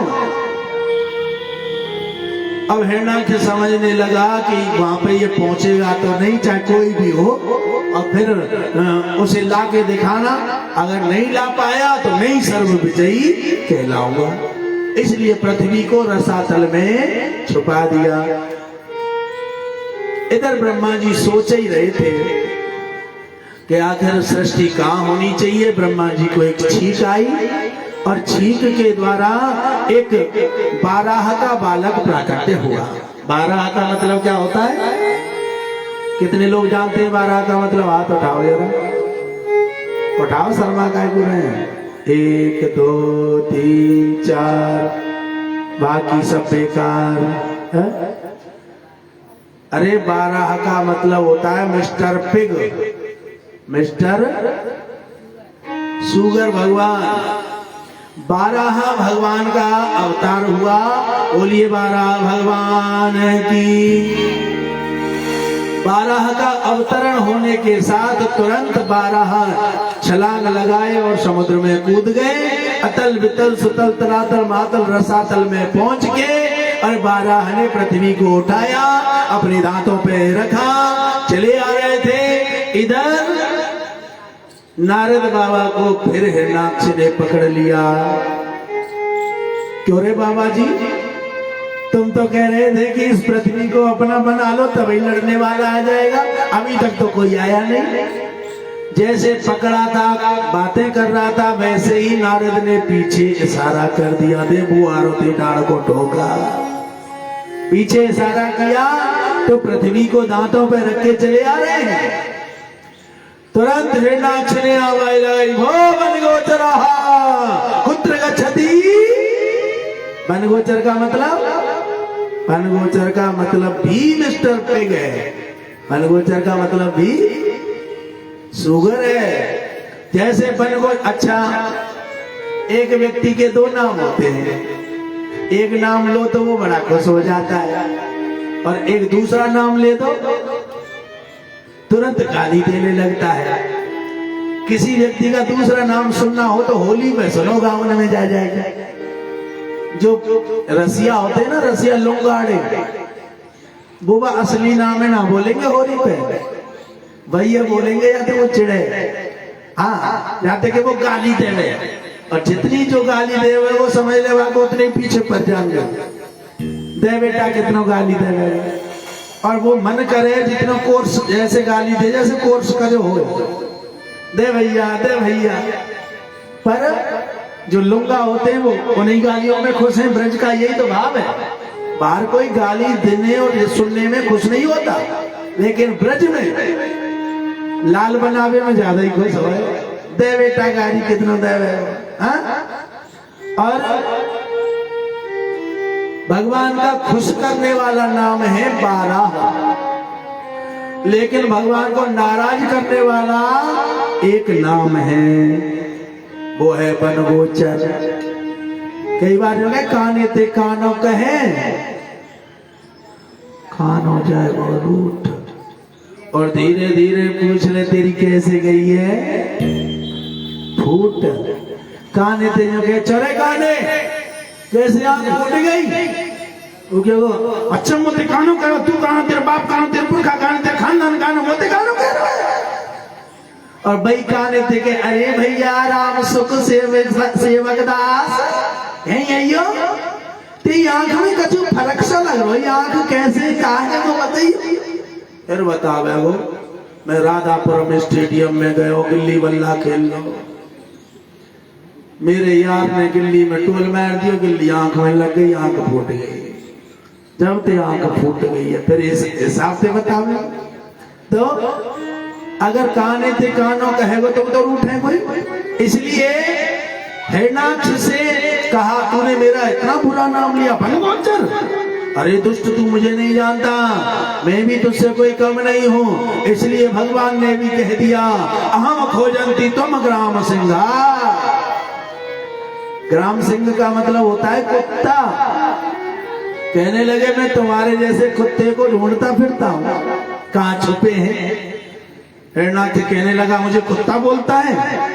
अब हिरणाक्ष समझने लगा कि वहां पे ये पहुंचेगा तो नहीं, चाहे कोई भी हो, और फिर उसे ला के दिखाना, अगर नहीं ला पाया तो नहीं सर्व विजयी कहलाऊंगा। इसलिए पृथ्वी को रसातल में छुपा दिया। इधर ब्रह्मा जी सोच ही रहे थे कि आखिर सृष्टि कहाँ होनी चाहिए। ब्रह्मा जी को एक छींक आई और छींक के द्वारा एक बाराह का बालक प्राकट्य हुआ। बाराह का मतलब क्या होता है? कितने लोग जानते हैं बाराह का मतलब? हाथ उठाओ जरा, उठाओ, शर्मा काय को रहे हैं। 1 2 3 4, बाकी सब बेकार है? अरे बाराह का मतलब होता है मिस्टर पिग, मिस्टर सुगर भगवान। बाराह भगवान का अवतार हुआ। बोलिए बाराह भगवान की। बाराह का अवतरण होने के साथ तुरंत बाराह छलांग लगाए और समुद्र में कूद गए। अतल वितल सुतल तलातल महातल रसातल में पहुंच गए और बाराह ने पृथ्वी को उठाया, अपने दांतों पे रखा, चले आ रहे थे। इधर नारद बाबा को फिर हिरणाक्ष ने पकड़ लिया। क्यों रे बाबा जी, तुम तो कह रहे थे कि इस पृथ्वी को अपना बना लो तभी लड़ने वाला आ जाएगा, अभी तक तो कोई आया नहीं। जैसे पकड़ा था, बातें कर रहा था, वैसे ही नारद ने पीछे इशारा कर दिया। देवो आरती डाड़ को ठोका, पीछे इशारा किया तो पृथ्वी को दांतों पे रख के चले आ रहे हैं। तुरंत हिरणाक्ष ने आवाज लगाई, भो वनगोचरा कुत्र गच्छति। वनगोचर का मतलब, वनगोचर का मतलब भी मिस्टर पिग है, वनगोचर का मतलब भी सुगर है। जैसे वनगोचर, अच्छा एक व्यक्ति के 2 नाम होते हैं, एक नाम लो तो वो बड़ा खुश हो जाता है, और एक दूसरा नाम ले दो तुरंत गाली देने लगता है। किसी व्यक्ति का दूसरा नाम सुनना हो तो होली में सुनो, गाँव में जा जाएगा। जो रसिया होते हैं ना, रसिया लोंगाड़े, वो असली नाम है ना बोलेंगे होली पे, भैया बोलेंगे या तो वो चिड़े, हाँ जाते कि वो गाली देवे, और जितनी जो गाली देवे वो समझ ले वो उतने पीछे पड़ जाएंगे। दे बेटा कितना गाली देवे, और वो मन करे जितना कोर्स जैसे गाली दे, जैसे कोर्स करे हो, दे भैया दे भैया। पर जो लुंगा होते हैं वो उन्हीं गालियों में खुश हैं। ब्रज का यही तो भाव है, बाहर कोई गाली देने और सुनने में खुश नहीं होता, लेकिन ब्रज में लाल बनावे में ज्यादा ही खुश हो। दे बेटा गाली कितना देवे, और भगवान का खुश करने वाला नाम है बाराह, लेकिन भगवान को नाराज करने वाला एक नाम है, वो है वनगोचर। कई बार जो है काने ते कानो कहे, कान हो जाए वो रूठ, और धीरे धीरे पूछ ले तेरी कैसे गई है फूट। काने ते जो कहे चले काने कैसे आंख फूट गई, वो क्या वो अच्छा मोते कानो करो, तू कानो, तेरे बाप कानो, तेरे पुरखा कानो, तेरे खानदान कानो, मोते कानो कह रहा है। और भाई काने थे कि अरे भैया राम सुख सेवक दास है, तेरी आंख में कछु फर्क सा लग रहा है, आंख कैसे कहा है वो बताइए। फिर बतावे वो, मैं राधापुरम स्टेडियम में गयो गिल्ली बल्ला खेल लो, मेरे यार ने गिल्ली में टोल मार दियो, गिल्ली आंख में लग गई, आंख फूट गई। जब ते आंख फूट गई है फिर इस हिसाब से बतावे। तो अगर काने थे कानों कहेगो तो रूठे कोई। इसलिए हिरणाक्ष से कहा, तूने मेरा इतना बुरा नाम लिया भनगोचर, अरे दुष्ट तू मुझे नहीं जानता, मैं भी तुझसे कोई कम नहीं हूं। इसलिए भगवान ने भी कह दिया, अहम खोजंती तुम ग्राम सिंहा। ग्राम सिंह का मतलब होता है कुत्ता। कहने लगे मैं तुम्हारे जैसे कुत्ते को ढूंढता फिरता हूं, कहां छुपे हैं। हिरणाक्ष कहने लगा मुझे कुत्ता बोलता है।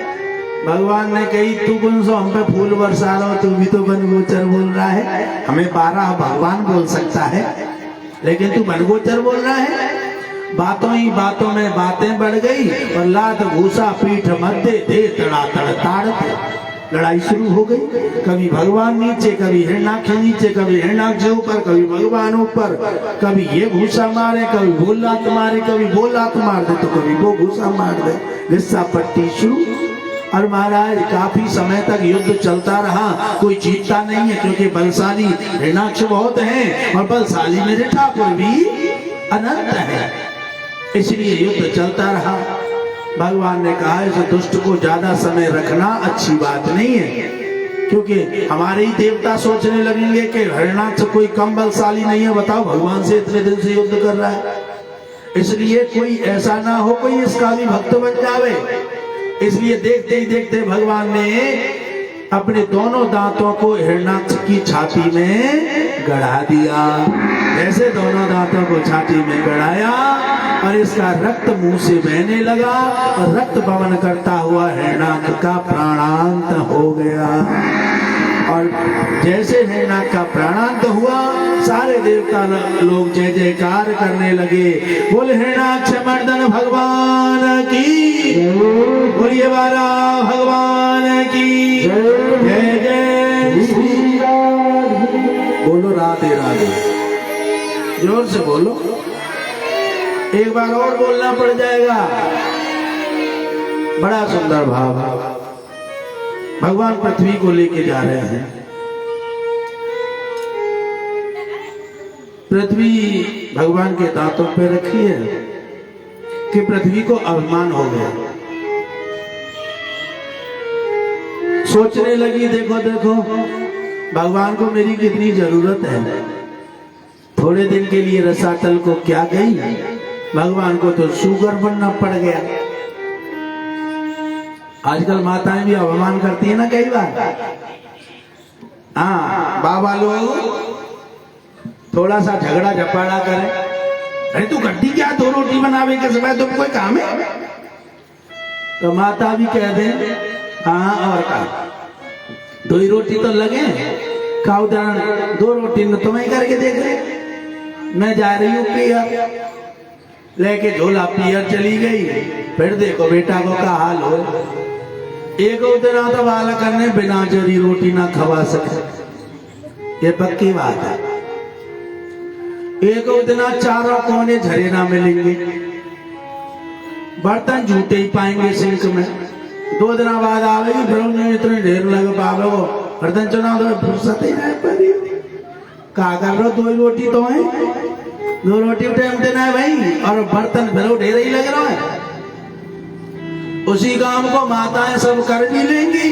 भगवान ने कही, तू कौन सो हम पे फूल बरसा रहा हो, तू भी तो बनगोचर बोल रहा है। हमें 12 भगवान बोल सकता है, लेकिन तू बनगोचर बोल रहा है। बातों ही बातों में बातें बढ़ गई और लात घूसा पीठ मध्य दे तड़ा तड़ ताड़। लड़ाई शुरू हो गई। कभी भगवान नीचे, कभी हिरणाक्ष नीचे, कभी हिरणाक्ष ऊपर, कभी भगवान ऊपर। कभी ये घूसा मारे, कभी वो लात मारे, कभी वो लात मार दे तो कभी वो घूसा मार दे। लिस्सा पट्टी शुरू। और महाराज काफी समय तक युद्ध चलता रहा, कोई जीतता नहीं है, क्योंकि बलशाली हिरणाक्ष बहुत हैं और बलशाली मेरे ठाकुर भी अनंत है। इसलिए युद्ध चलता रहा। भगवान ने कहा, इस दुष्ट को ज्यादा समय रखना अच्छी बात नहीं है, क्योंकि हमारे ही देवता सोचने लगेंगे कि हिरणाक्ष कोई कम बलशाली नहीं है, बताओ भगवान से इतने दिन से युद्ध कर रहा है। इसलिए कोई ऐसा ना हो कोई इसका भी भक्त बन जावे। इसलिए देखते ही देखते भगवान ने अपने दोनों दांतों को हिरणाक्ष की छाती में गड़ा दिया। ऐसे दोनों दांतों को छाती में गड़ाया और इसका रक्त मुंह से बहने लगा और रक्त बमन करता हुआ हिरणाक्ष का प्राणांत हो गया। और जैसे हिरणाक्ष का प्राणांत हुआ, सारे देवता लोग जय जयकार करने लगे। बोल हिरणाक्ष मर्दन भगवान की, बोलिए बाला भगवान की जय जय श्री राधे। बोलो राधे राधे, जोर से बोलो। एक बार और बोलना पड़ जाएगा। बड़ा सुंदर भाव। भगवान पृथ्वी को लेके जा रहे हैं। पृथ्वी भगवान के दांतों पे रखी है कि पृथ्वी को अभिमान हो गया। सोचने लगी, देखो देखो भगवान को मेरी कितनी जरूरत है। थोड़े दिन के लिए रसातल को क्या गई, भगवान को तो शुगर बनना पड़ गया। आजकल माताएं भी अभिमान करती है ना कई बार। हाँ, बाबा लोग थोड़ा सा झगड़ा झपाड़ा करे, अरे तू गड्डी क्या 2 रोटी बनावे के समय तुम कोई काम है। तो माता भी कह दे, हाँ और का 2 ही रोटी तो लगे, का उदाहरण 2 रोटी न तुम्हें करके देख रहे। मैं जा रही हूँ पियर लेके, झोला पियर चली गई। फिर देखो बेटा को का हाल हो। एक उतना तो बालक करने बिना जरी रोटी ना खवा सके, ये पक्की बात है। एक उतना चारों कोने झरे ना मिलेंगे, बर्तन झूठे ही पाएंगे सिंक में। 2 दिन बाद आवेगी, फिर इतने ढेर लगे पावे वो बर्तन चुनाव तो फुर्सत ही नहीं पड़ी। का कर रहे हो, 2 रोटी तो है, 2 रोटी टाइम देना है भाई, और बर्तन फिर ढेर ही लग रहा है। उसी काम को माताएं सब कर भी लेंगी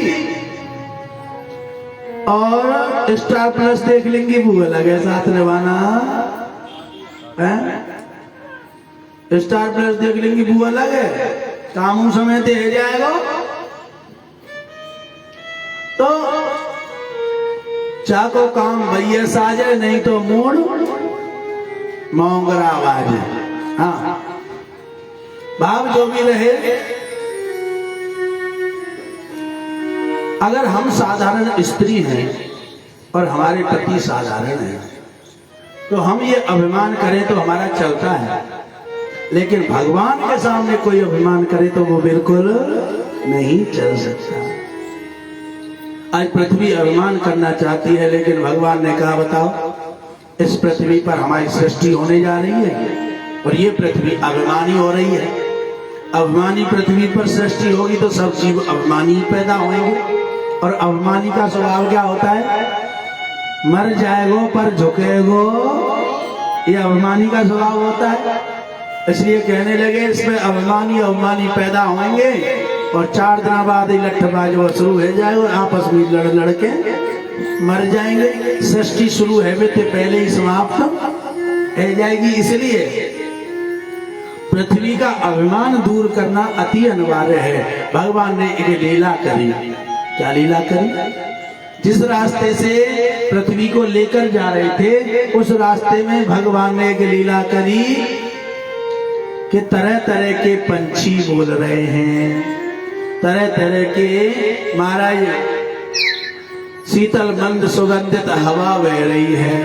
और स्टार प्लस देख लेंगी, बुआ लगे साथ निभाना है। स्टार प्लस देख लेंगी, बुआ लगे काम समय दे जाएगा। तो चाको काम भैया साजे, नहीं तो मूड मोंगरा आवाज। हाँ, भाव जो भी रहे, अगर हम साधारण स्त्री हैं और हमारे पति साधारण हैं तो हम ये अभिमान करें तो हमारा चलता है, लेकिन भगवान के सामने कोई अभिमान करे तो वो बिल्कुल नहीं चल सकता। आज पृथ्वी अभिमान करना चाहती है, लेकिन भगवान ने कहा बताओ, इस पृथ्वी पर हमारी सृष्टि होने जा रही है और ये पृथ्वी अभिमानी हो रही है। अभिमानी पृथ्वी पर सृष्टि होगी तो सब जीव अभिमानी पैदा होंगे। और अभिमानी का स्वभाव क्या होता है? मर जाएगो पर झुकेगो, ये अभिमानी का स्वभाव होता है। इसलिए कहने लगे इसमें अभिमानी पैदा होंगे और 4 दिन बाद ही लट्ठबाज शुरू हो जाएगा, आपस में लड़ लड़ के मर जाएंगे। सृष्टि शुरू है तो पहले ही समाप्त हो जाएगी। इसलिए पृथ्वी का अभिमान दूर करना अति अनिवार्य है। भगवान ने एक लीला करी। क्या लीला करी? जिस रास्ते से पृथ्वी को लेकर जा रहे थे उस रास्ते में भगवान ने एक लीला करी कि तरह तरह के पंछी बोल रहे हैं, तरह तरह के महाराज शीतल मंद सुगंधित हवा बह रही है,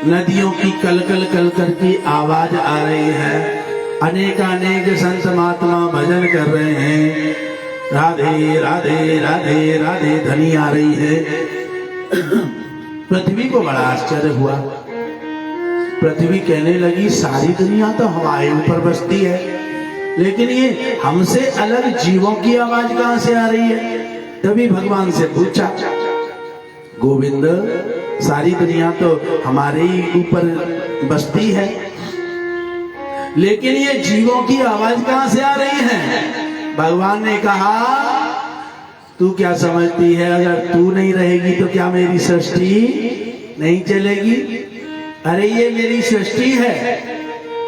नदियों की कलकल कलकल की आवाज आ रही है, अनेक संत महात्मा भजन कर रहे हैं, राधे राधे राधे राधे ध्वनि आ रही है। पृथ्वी को बड़ा आश्चर्य हुआ। पृथ्वी कहने लगी सारी दुनिया तो हमारे ऊपर बसती है, लेकिन ये हमसे अलग जीवों की आवाज कहां से आ रही है? तभी भगवान से पूछा, गोविंद सारी दुनिया तो हमारे ही ऊपर बसती है, लेकिन ये जीवों की आवाज कहां से आ रही है? भगवान ने कहा, तू क्या समझती है अगर तू नहीं रहेगी तो क्या मेरी सृष्टि नहीं चलेगी? अरे ये मेरी सृष्टि है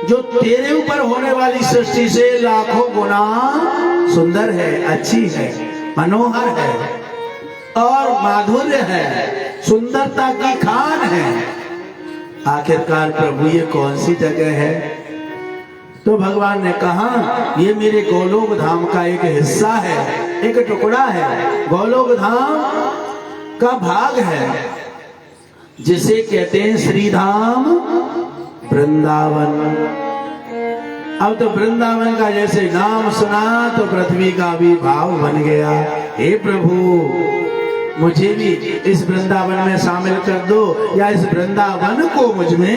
जो तेरे ऊपर होने वाली सृष्टि से लाखों गुना सुंदर है, अच्छी है, मनोहर है और माधुर्य है, सुंदरता की खान है। आखिरकार प्रभु ये कौन सी जगह है? तो भगवान ने कहा ये मेरे गोलोक धाम का एक हिस्सा है, एक टुकड़ा है, गोलोक धाम का भाग है, जिसे कहते हैं श्रीधाम वृंदावन। अब तो वृंदावन का जैसे नाम सुना तो पृथ्वी का भी भाव बन गया। हे प्रभु, मुझे भी इस वृंदावन में शामिल कर दो, या इस वृंदावन को मुझ में।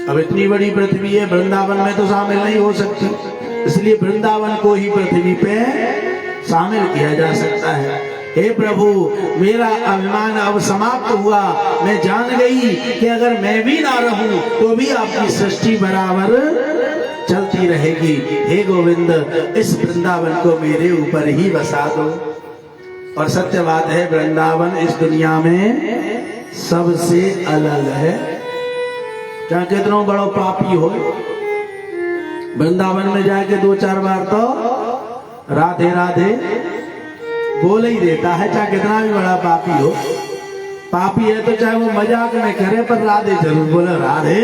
अब इतनी बड़ी पृथ्वी है, वृंदावन में तो शामिल नहीं हो सकती, इसलिए वृंदावन को ही पृथ्वी पे शामिल किया जा सकता है। हे प्रभु, मेरा अभिमान अब समाप्त हुआ। मैं जान गई कि अगर मैं भी ना रहूं तो भी आपकी सृष्टि बराबर चलती रहेगी। हे गोविंद, इस वृंदावन को मेरे ऊपर ही बसा दो। और सत्य बात है, वृंदावन इस दुनिया में सबसे अलग है। चाहे कितनों बड़ो पापी हो, वृंदावन में जाके 2-4 बार तो राधे राधे बोल ही देता है। चाहे कितना भी बड़ा पापी हो, पापी है तो चाहे वो मजाक में करे पर राधे जरूर बोले। राधे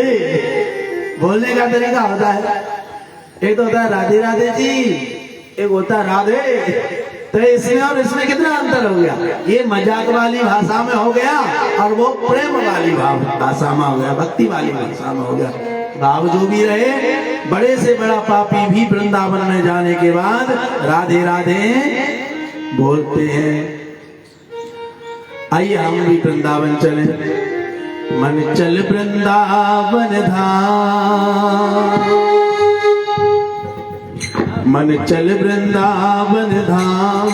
बोलने का तरीका होता है, एक तो होता है राधे राधे जी, एक होता है राधे। तो इसमें और इसमें कितना अंतर हो गया? ये मजाक वाली भाषा में हो गया और वो प्रेम वाली भाषा में हो गया, भक्ति वाली भाषा में हो गया। भाव जो भी रहे, बड़े से बड़ा पापी भी वृंदावन में जाने के बाद राधे राधे बोलते हैं। आइए हम भी वृंदावन चले। मन चल वृंदावन धाम, मन चल वृंदावन धाम,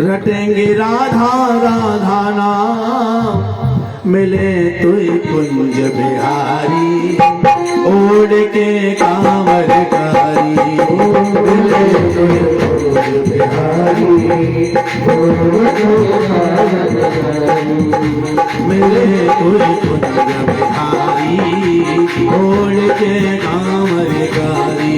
रटेंगे राधा राधा नाम, मिले तुई कुंज बिहारी, ओढ़ के कांवर कारी, मिले तुई कुंज बिहारी, मिले तुई कुंज बिहारी, ओढ़ के कांवर कारी,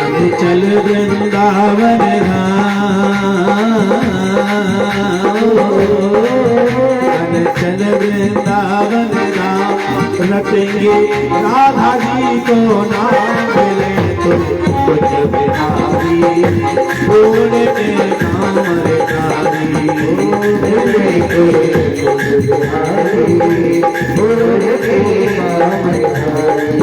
मन चल वृंदावन धाम, मन चल वृंदावन धाम, रटेंगे राधा जी को नाम, मिले तो कुछ बिहारी, ओढ़ के कांवर कारी, मिले तो कुछ बिहारी, ओढ़ के कांवर कारी।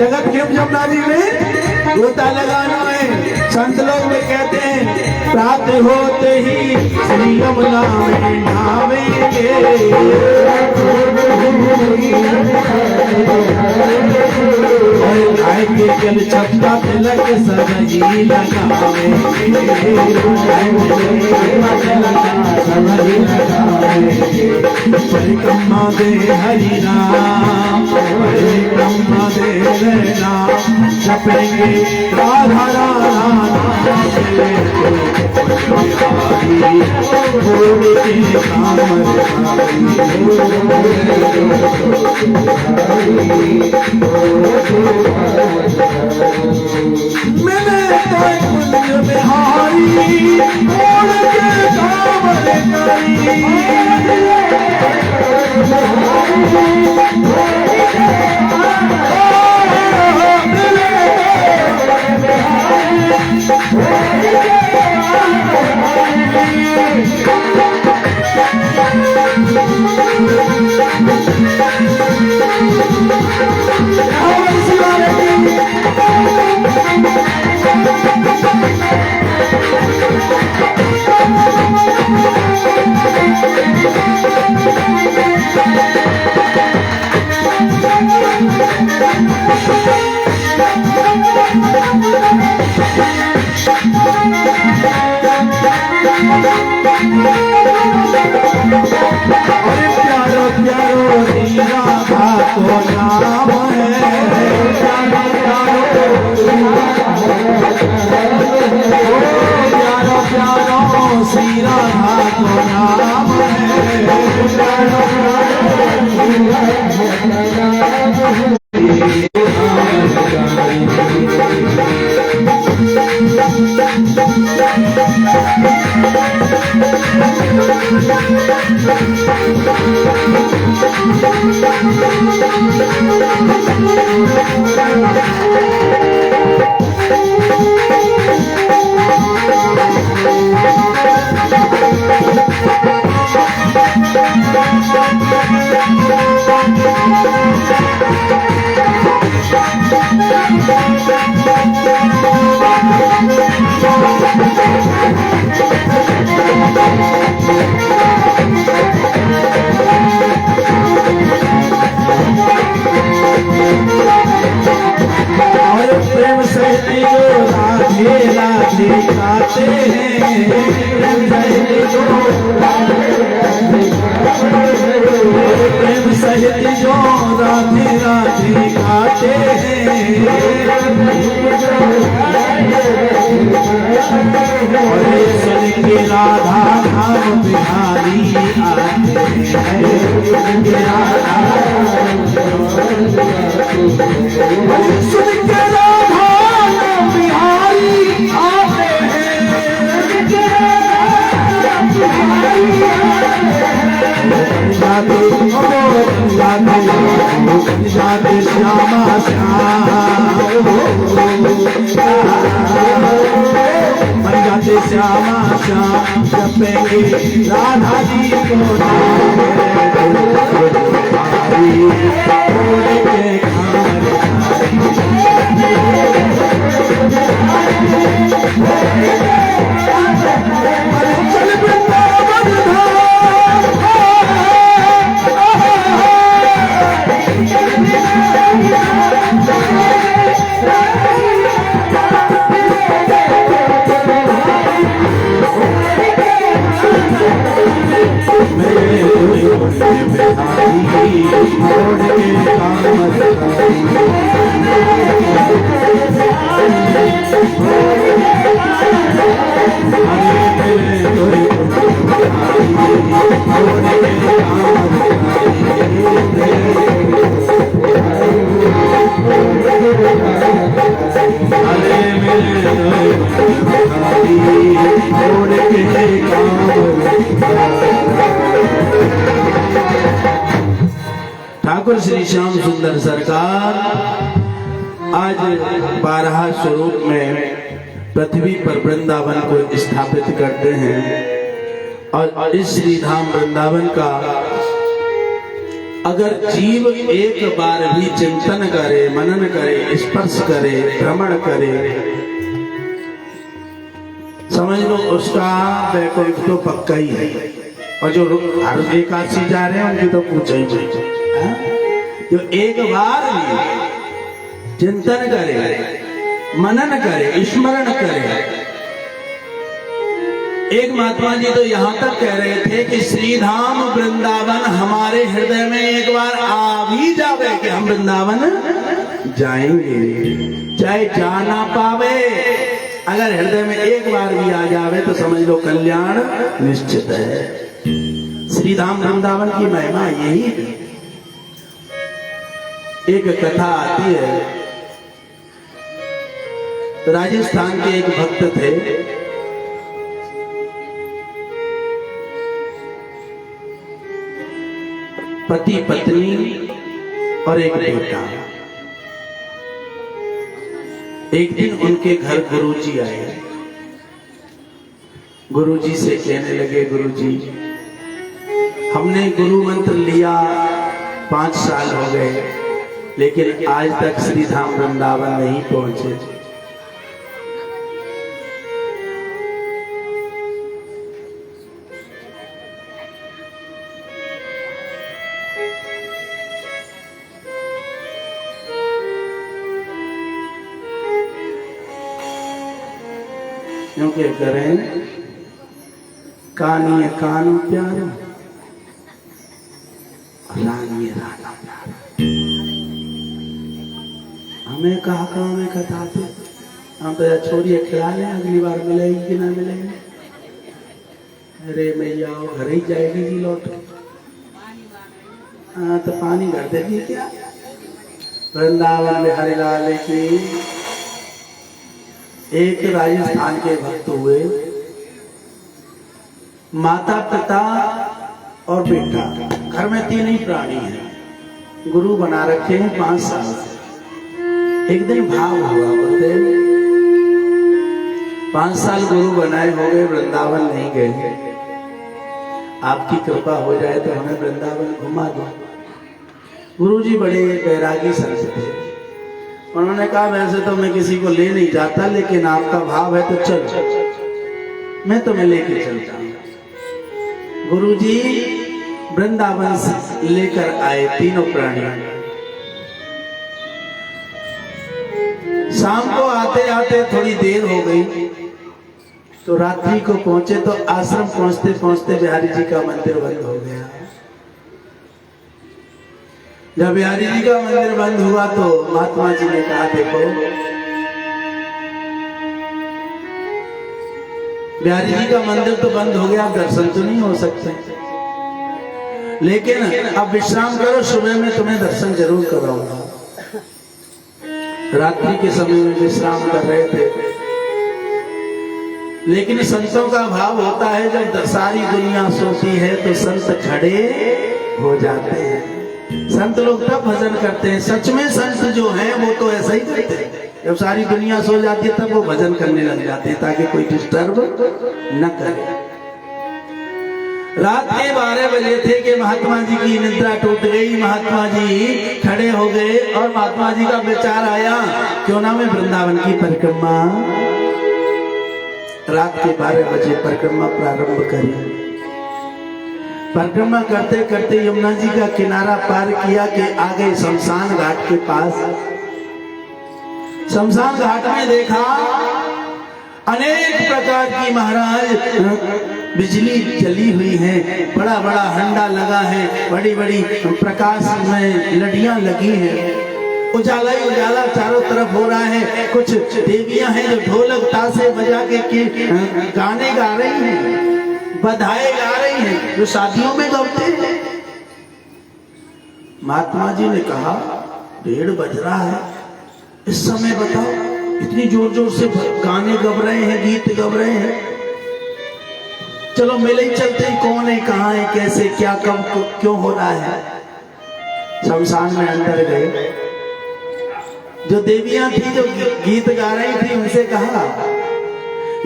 जगत के जमुना जी में गोता लगाना है। संत लोग में कहते हैं प्राप्त होते ही श्री यमुना में नहावेंगे। आए के जल छत्ता तिलक सनही लगावेंगे। परिक्रमा दे हरि नाम, परिक्रमा दे नाम, जपेंगे राधा राधा मैंने कुंज बिहारी मोड़ के कांवर प्यारो प्यारो राधा को नाम है। प्यारो प्यारो श्री राधा को नाम गाते हैं। प्रेम सहित जो राधे राधे गाते हैं। और सुन के राधा धाम बिहारी आते हैं। सुन के राधा धाम बिहारी आते जाते श्यामा श्याम बन जाते श्यामा श्याम जपेंगे राधा जी को ठाकुर श्री श्याम सुंदर सरकार आज 12 स्वरूप में पृथ्वी पर वृंदावन को स्थापित करते हैं और इस श्री धाम वृंदावन का अगर जीव एक बार भी चिंतन करे, मनन करे, स्पर्श करे, भ्रमण करे, समझ लो उसका वैकुंठ तो पक्का ही है। और जो हर एकादशी जा रहे हैं उनकी तो पूछो ही जो एक बार भी चिंतन करे, मनन करे, स्मरण करे। एक महात्मा जी तो यहां तक कह रहे थे कि श्रीधाम वृंदावन हमारे हृदय में एक बार आ भी जावे कि हम वृंदावन जाएंगे, चाहे जा ना पावे, अगर हृदय में एक बार भी आ जावे तो समझ लो कल्याण निश्चित है। श्रीधाम वृंदावन की महिमा यही है। एक कथा आती है, राजस्थान के एक भक्त थे, पति पत्नी और एक बेटा। एक दिन उनके घर गुरुजी आए। गुरुजी से कहने लगे, गुरुजी हमने गुरु मंत्र लिया 5 साल हो गए, लेकिन आज तक श्रीधाम वृंदावन नहीं पहुंचे। क्योंकि करें कानिए कान प्यारो, रानिए राना प्यारो। हमें कहा में कथा थे, हम तो छोड़िए खिला लें, अगली बार मिलेगी कि ना मिलेगी। अरे मैया वो घर ही जाएगी जी लौट। हाँ तो पानी घर देगी क्या। वृंदावन में हरिलाल की एक राजस्थान के भक्त हुए, माता पिता और बेटा, घर में 3 ही प्राणी हैं, गुरु बना रखे हैं 5 साल से। एक दिन भाव हुआ, बोलते 5 साल गुरु बनाए हो गए, वृंदावन नहीं गए, आपकी कृपा हो जाए तो हमें वृंदावन घुमा दो। गुरुजी बड़े बैरागी संत थे, उन्होंने कहा वैसे तो मैं किसी को ले नहीं जाता, लेकिन आपका भाव है तो चलो, मैं तुम्हें लेके चलता हूं। गुरुजी वृंदावन से लेकर आए तीनों प्राणी। शाम को आते आते थोड़ी देर हो गई, तो रात्रि को पहुंचे तो आश्रम पहुंचते पहुंचते बिहारी जी का मंदिर बंद हो गया। जब बिहारी जी का मंदिर बंद हुआ तो महात्मा जी ने कहा, देखो बिहारी जी का मंदिर तो बंद हो गया, दर्शन तो नहीं हो सकते, लेकिन अब विश्राम करो, सुबह में तुम्हें दर्शन जरूर कराऊंगा। रात्रि के समय में विश्राम कर रहे थे, लेकिन संतों का भाव होता है जब सारी दुनिया सोती है तो संत खड़े हो जाते हैं। संत लोग तब भजन करते हैं, सच में संत जो हैं वो तो ऐसा ही करते हैं, जब सारी दुनिया सो जाती है तब वो भजन करने लग जाते हैं ताकि कोई डिस्टर्ब न करे। रात के 12 बजे थे कि महात्मा जी की निद्रा टूट गई, महात्मा जी खड़े हो गए और महात्मा जी का विचार आया, क्यों ना मैं वृंदावन की परिक्रमा रात के 12 बजे परिक्रमा प्रारंभ करी। परिक्रमा करते करते यमुना जी का किनारा पार किया कि आ गए शमशान घाट के पास। शमशान घाट में देखा अनेक प्रकार की महाराज बिजली जली हुई है, बड़ा बड़ा हंडा लगा है, बड़ी बड़ी प्रकाश में लड़ियां लगी हैं, उजाला ही उजाला चारों तरफ हो रहा है। कुछ देवियां हैं जो ढोलक ताशे बजा के गाने गा रही हैं, बधाई गा रही हैं, जो शादियों में गाते हैं। महात्मा जी ने कहा 1:30 बज रहा है, इस समय बताओ इतनी जोर जोर से गाने गब रहे हैं, गीत गब रहे हैं, चलो मेले ही चलते हैं, कौन है, कहाँ है, कैसे, क्या, कब, क्यों हो रहा है। शमशान में अंदर गए, जो देवियां थी जो गीत गा रही थी उनसे कहा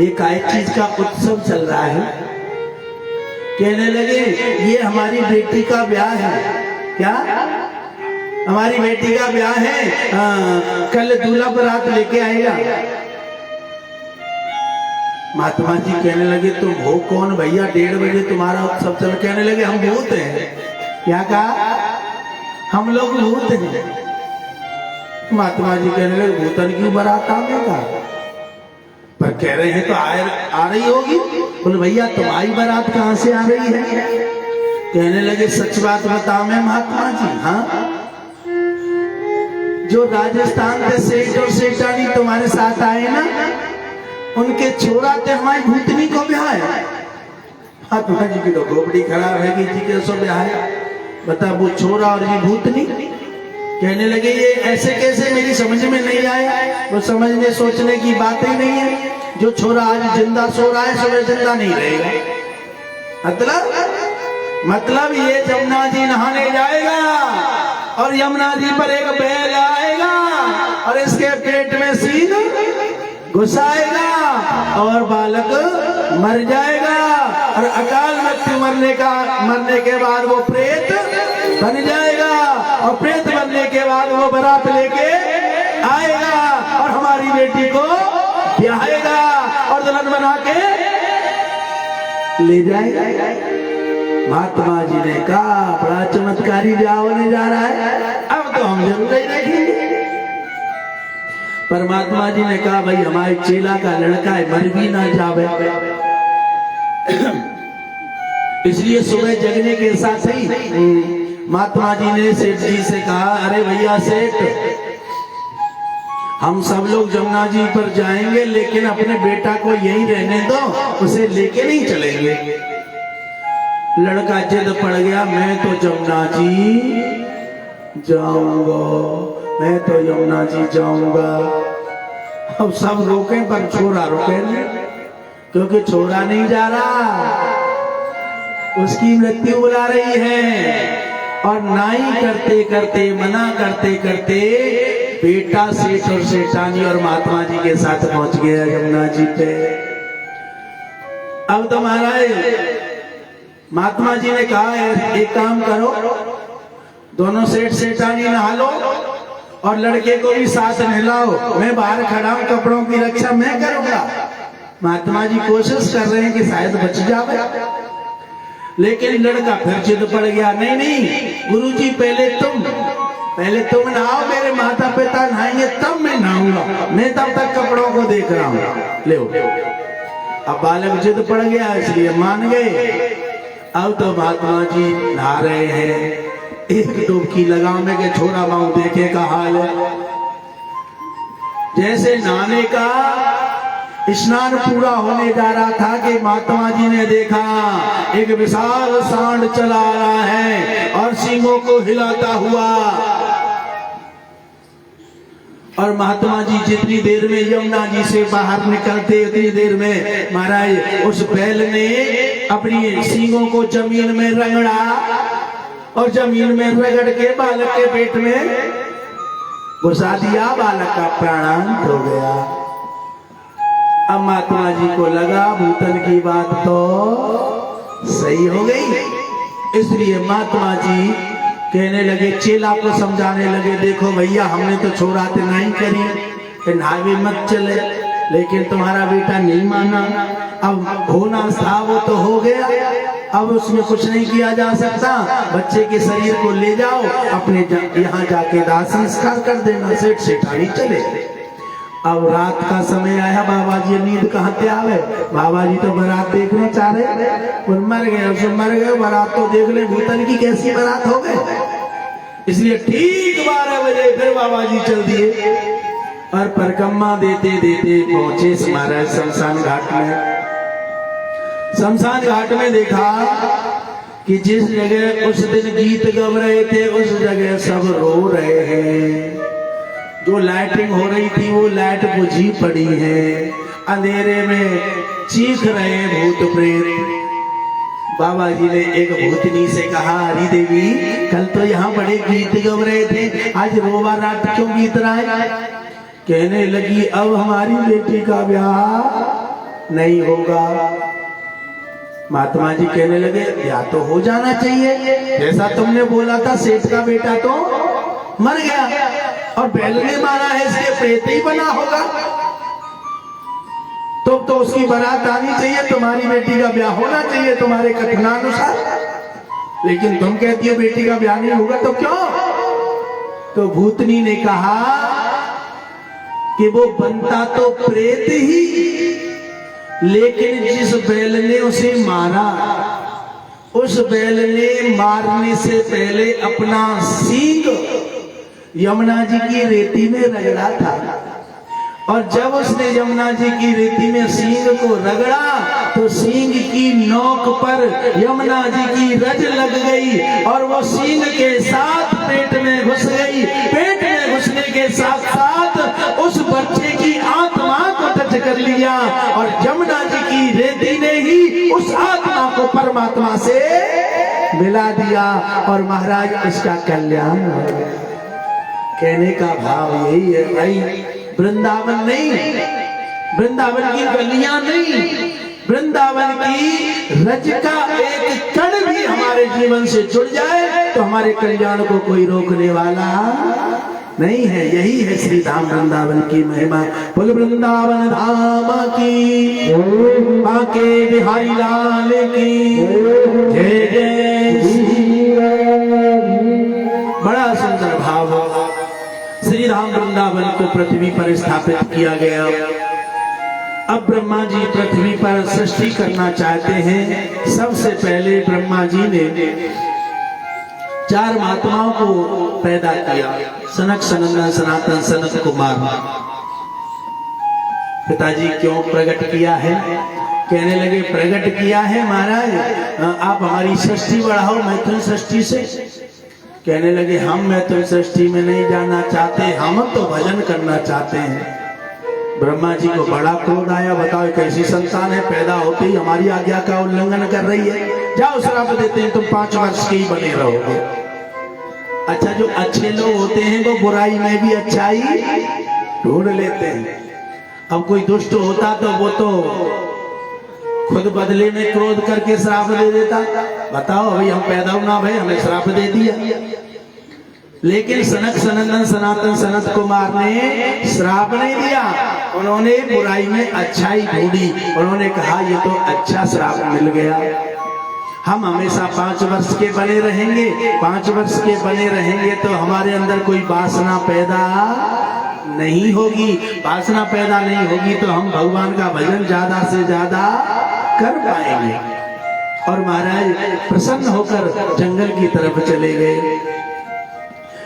ये काय चीज का उत्सव चल रहा है। कहने लगे ये हमारी बेटी का ब्याह है, क्या हमारी बेटी का ब्याह है, कल दूल्हा बारात लेके आएगा। महात्मा जी कहने लगे तुम हो कौन भैया, 1:30 बजे तुम्हारा उत्सव चल। कहने लगे हम भूत हैं। क्या कहा? हम लोग भूत हैं। महात्मा जी कहने लगे भूतन की बारात आएगा, पर कह रहे हैं तो आ रही होगी। बोले भैया तुम्हारी बारात कहां से आ रही है? कहने लगे सच बात बताओ मैं महात्मा जी। हाँ, जो राजस्थान के सेठ और सेठानी तुम्हारे साथ आए ना, उनके छोरा थे हमारी भूतनी को ब्याह है। महात्मा जी की तो खोपड़ी खराब है कि जी कैसो ब्याह है, बता वो छोरा और ये भूतनी। कहने लगे ये ऐसे कैसे, मेरी समझ में नहीं आया। वो समझने सोचने की बात ही नहीं है। जो छोरा आज जिंदा सो रहा है सुबह जिंदा नहीं रहेगा। मतलब ये यमुना जी नहाने जाएगा और यमुना जी पर एक बैल आएगा और इसके पेट में सींग घुसाएगा और बालक मर जाएगा और अकाल मृत्यु मरने के बाद वो प्रेत बन जाएगा और प्रेत बनने के बाद वो बारात लेके आएगा और हमारी बेटी को ब्याहेगा और दुल्हन बना के ले जाएगा। महात्मा जी ने कहा बड़ा चमत्कारी ब्याह होने जा रहा है, अब तो हम जरूर ही देखेंगे। परमात्मा जी ने कहा भाई हमारे चेला का लड़का है, मर भी ना जावे। इसलिए सुबह जगने के साथ ही महात्मा जी ने सेठ जी से कहा अरे भैया सेठ, हम सब लोग यमुना जी पर जाएंगे लेकिन अपने बेटा को यहीं रहने दो, उसे लेके नहीं चलेंगे। लड़का जिद पड़ गया मैं तो यमुना जी जाऊंगा, मैं तो यमुना जी जाऊंगा। अब सब रोके पर छोरा रोके नहीं, क्योंकि छोरा नहीं जा रहा, उसकी मृत्यु बुला रही है। और नाई करते करते मना करते करते बेटा सेठ और सेठानी और महात्मा जी के साथ पहुंच गया यमुना जी पे। अब तो महाराज महात्मा जी ने कहा है एक काम करो, दोनों सेठ सेठानी नहा लो और लड़के को भी साथ नहलाओ, मैं बाहर खड़ा हूं, कपड़ों की रक्षा मैं करूंगा। महात्मा जी कोशिश कर रहे हैं कि शायद बच जाए, लेकिन लड़का फिर जिद पड़ गया नहीं नहीं गुरुजी पहले तुम नहाओ, मेरे माता पिता नहाएंगे तब मैं नहाऊंगा, मैं तब तक कपड़ों को देख रहा हूं। ले अब बालक जिद पड़ गया इसलिए मान गए। अब तो महात्मा जी नहा रहे हैं, एक डुबकी लगाने के छोरा बाऊ देखे का हाल है। जैसे नहाने का स्नान पूरा होने जा रहा था कि महात्मा जी ने देखा एक विशाल सांड चला आ रहा है और सींगों को हिलाता हुआ। और महात्मा जी जितनी देर में यमुना जी से बाहर निकलते उतनी देर में महाराज उस बैल ने अपनी सींगों को जमीन में रगड़ा और जमीन में रगड़ के बालक के पेट में घुसा दिया, बालक का प्राणांत हो गया। अब महात्मा जी को लगा भूतन की बात तो सही हो गई, इसलिए महात्मा जी कहने लगे, चेला को समझाने लगे, देखो भैया हमने तो छोराते नहीं करी कि नावे मत चले, लेकिन तुम्हारा बेटा नहीं माना। अब होना था वो तो हो गया, अब उसमें कुछ नहीं किया जा सकता। बच्चे के शरीर को ले जाओ, अपने यहाँ जाके दाह संस्कार कर देना। सेठ सेठानी चले। अब रात का समय आया, बाबा जी नींद कहाँ से आवे, बाबा जी तो बारात देखना चाह रहे, मर गए, बारात तो देख ले, भूतन की कैसी बारात हो गए। इसलिए ठीक 12 बजे फिर बाबा जी चल दिए और परिक्रमा देते देते पहुंचे हमारे शमशान घाट में। शमशान घाट में देखा कि जिस जगह उस दिन गीत गब रहे थे उस जगह सब रो रहे हैं। जो लाइटिंग हो रही थी वो लाइट बुझी पड़ी है, अंधेरे में चीख रहे भूत प्रेत। बाबा जी ने एक भूतनी से कहा, हरी देवी कल तो यहाँ बड़े गीत गब रहे थे, आज रोवा रात क्यों बीत रहा है? कहने लगी अब हमारी बेटी का ब्याह नहीं होगा। महात्मा जी कहने लगे ब्याह तो हो जाना चाहिए, जैसा तुमने बोला था सेठ का बेटा तो मर गया और बैल ने मारा है इसलिए प्रेत ही बना होगा, तो उसकी बारात आनी चाहिए, तुम्हारी बेटी का ब्याह होना चाहिए तुम्हारे कथनानुसार। लेकिन तुम कहती हो बेटी का ब्याह नहीं होगा, तो क्यों? तो भूतनी ने कहा कि वो बनता तो प्रेत ही, लेकिन जिस बैल ने उसे मारा उस बैल ने मारने से पहले अपना सींग यमुना जी की रेती में रगड़ा था, और जब उसने यमुना जी की रेती में सींग को रगड़ा तो सींग की नोक पर यमुना जी की रज लग गई और वो सींग के साथ पेट में घुस गई। पेट में घुसने के साथ साथ उस बच्चे की आत्मा को टच कर लिया और यमुना जी की रेती ने ही उस आत्मा को परमात्मा से मिला दिया और महाराज इसका कल्याण हो गया। कहने का भाव यही है भाई, वृंदावन नहीं, वृंदावन की गलियां नहीं, वृंदावन की रज का एक कण भी हमारे जीवन से जुड़ जाए तो हमारे कल्याण को कोई रोकने वाला नहीं है। यही है श्री धाम वृंदावन की महिमा। बोल वृंदावन धाम की, बांके बिहारी लाल की जय जय। बड़ा सुंदर भाव होगा। श्री राम वृंदावन को पृथ्वी पर स्थापित किया गया। अब ब्रह्मा जी पृथ्वी पर सृष्टि करना चाहते हैं। सबसे पहले ब्रह्मा जी ने 4 महात्माओं को पैदा किया, सनक सनंदन सनातन सनत कुमार। पिताजी क्यों प्रकट किया है? कहने लगे प्रकट किया है महाराज, आप हमारी सृष्टि बढ़ाओ मैथुन सृष्टि से। कहने लगे हम मैथुन सृष्टि में नहीं जाना चाहते, हम तो भजन करना चाहते हैं। ब्रह्मा जी को बड़ा क्रोध आया, बताओ कैसी संतान है, पैदा होते ही हमारी आज्ञा का उल्लंघन कर रही है, जाओ श्राप देते हैं, तुम 5 वर्ष के ही बने रहोगे। अच्छा, जो अच्छे लोग होते हैं वो बुराई में भी अच्छाई ढूंढ लेते हैं। अब कोई दुष्ट होता तो वो तो खुद बदले में क्रोध करके श्राप दे देता, बताओ अभी हम पैदा होना भाई हमें श्राप दे दिया। लेकिन सनक सनंदन सनातन सनत कुमार ने श्राप नहीं दिया, उन्होंने बुराई में अच्छाई ढूंढी। उन्होंने कहा ये तो अच्छा श्राप मिल गया, हम हमेशा 5 वर्ष के बने रहेंगे। 5 वर्ष के बने रहेंगे तो हमारे अंदर कोई वासना पैदा नहीं होगी, वासना पैदा नहीं होगी तो हम भगवान का भजन ज्यादा से ज्यादा कर पाएंगे। और महाराज प्रसन्न होकर जंगल की तरफ चले गए।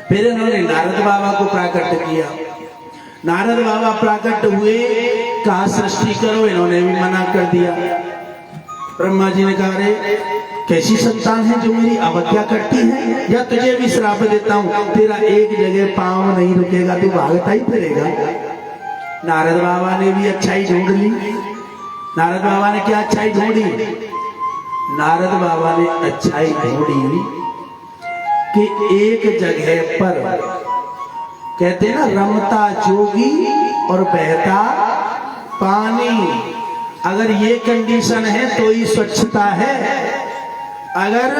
फिर इन्होंने नारद बाबा को प्राकट किया। नारद बाबा प्राकट हुए, कहा सृष्टि करो, इन्होंने भी मना कर दिया। ब्रह्मा जी ने कहा अरे कैसी संतान है जो मेरी अवज्ञा करती है, या तुझे भी श्राप देता हूं, तेरा एक जगह पांव नहीं रुकेगा, तू भागता ही फिरेगा। नारद बाबा ने भी अच्छाई ढूंढ ली। नारद बाबा ने क्या अच्छाई ढूंढी? नारद बाबा ने अच्छाई ढूंढी कि एक जगह पर कहते ना रमता जोगी और बहता पानी, अगर ये कंडीशन है तो ही स्वच्छता है। अगर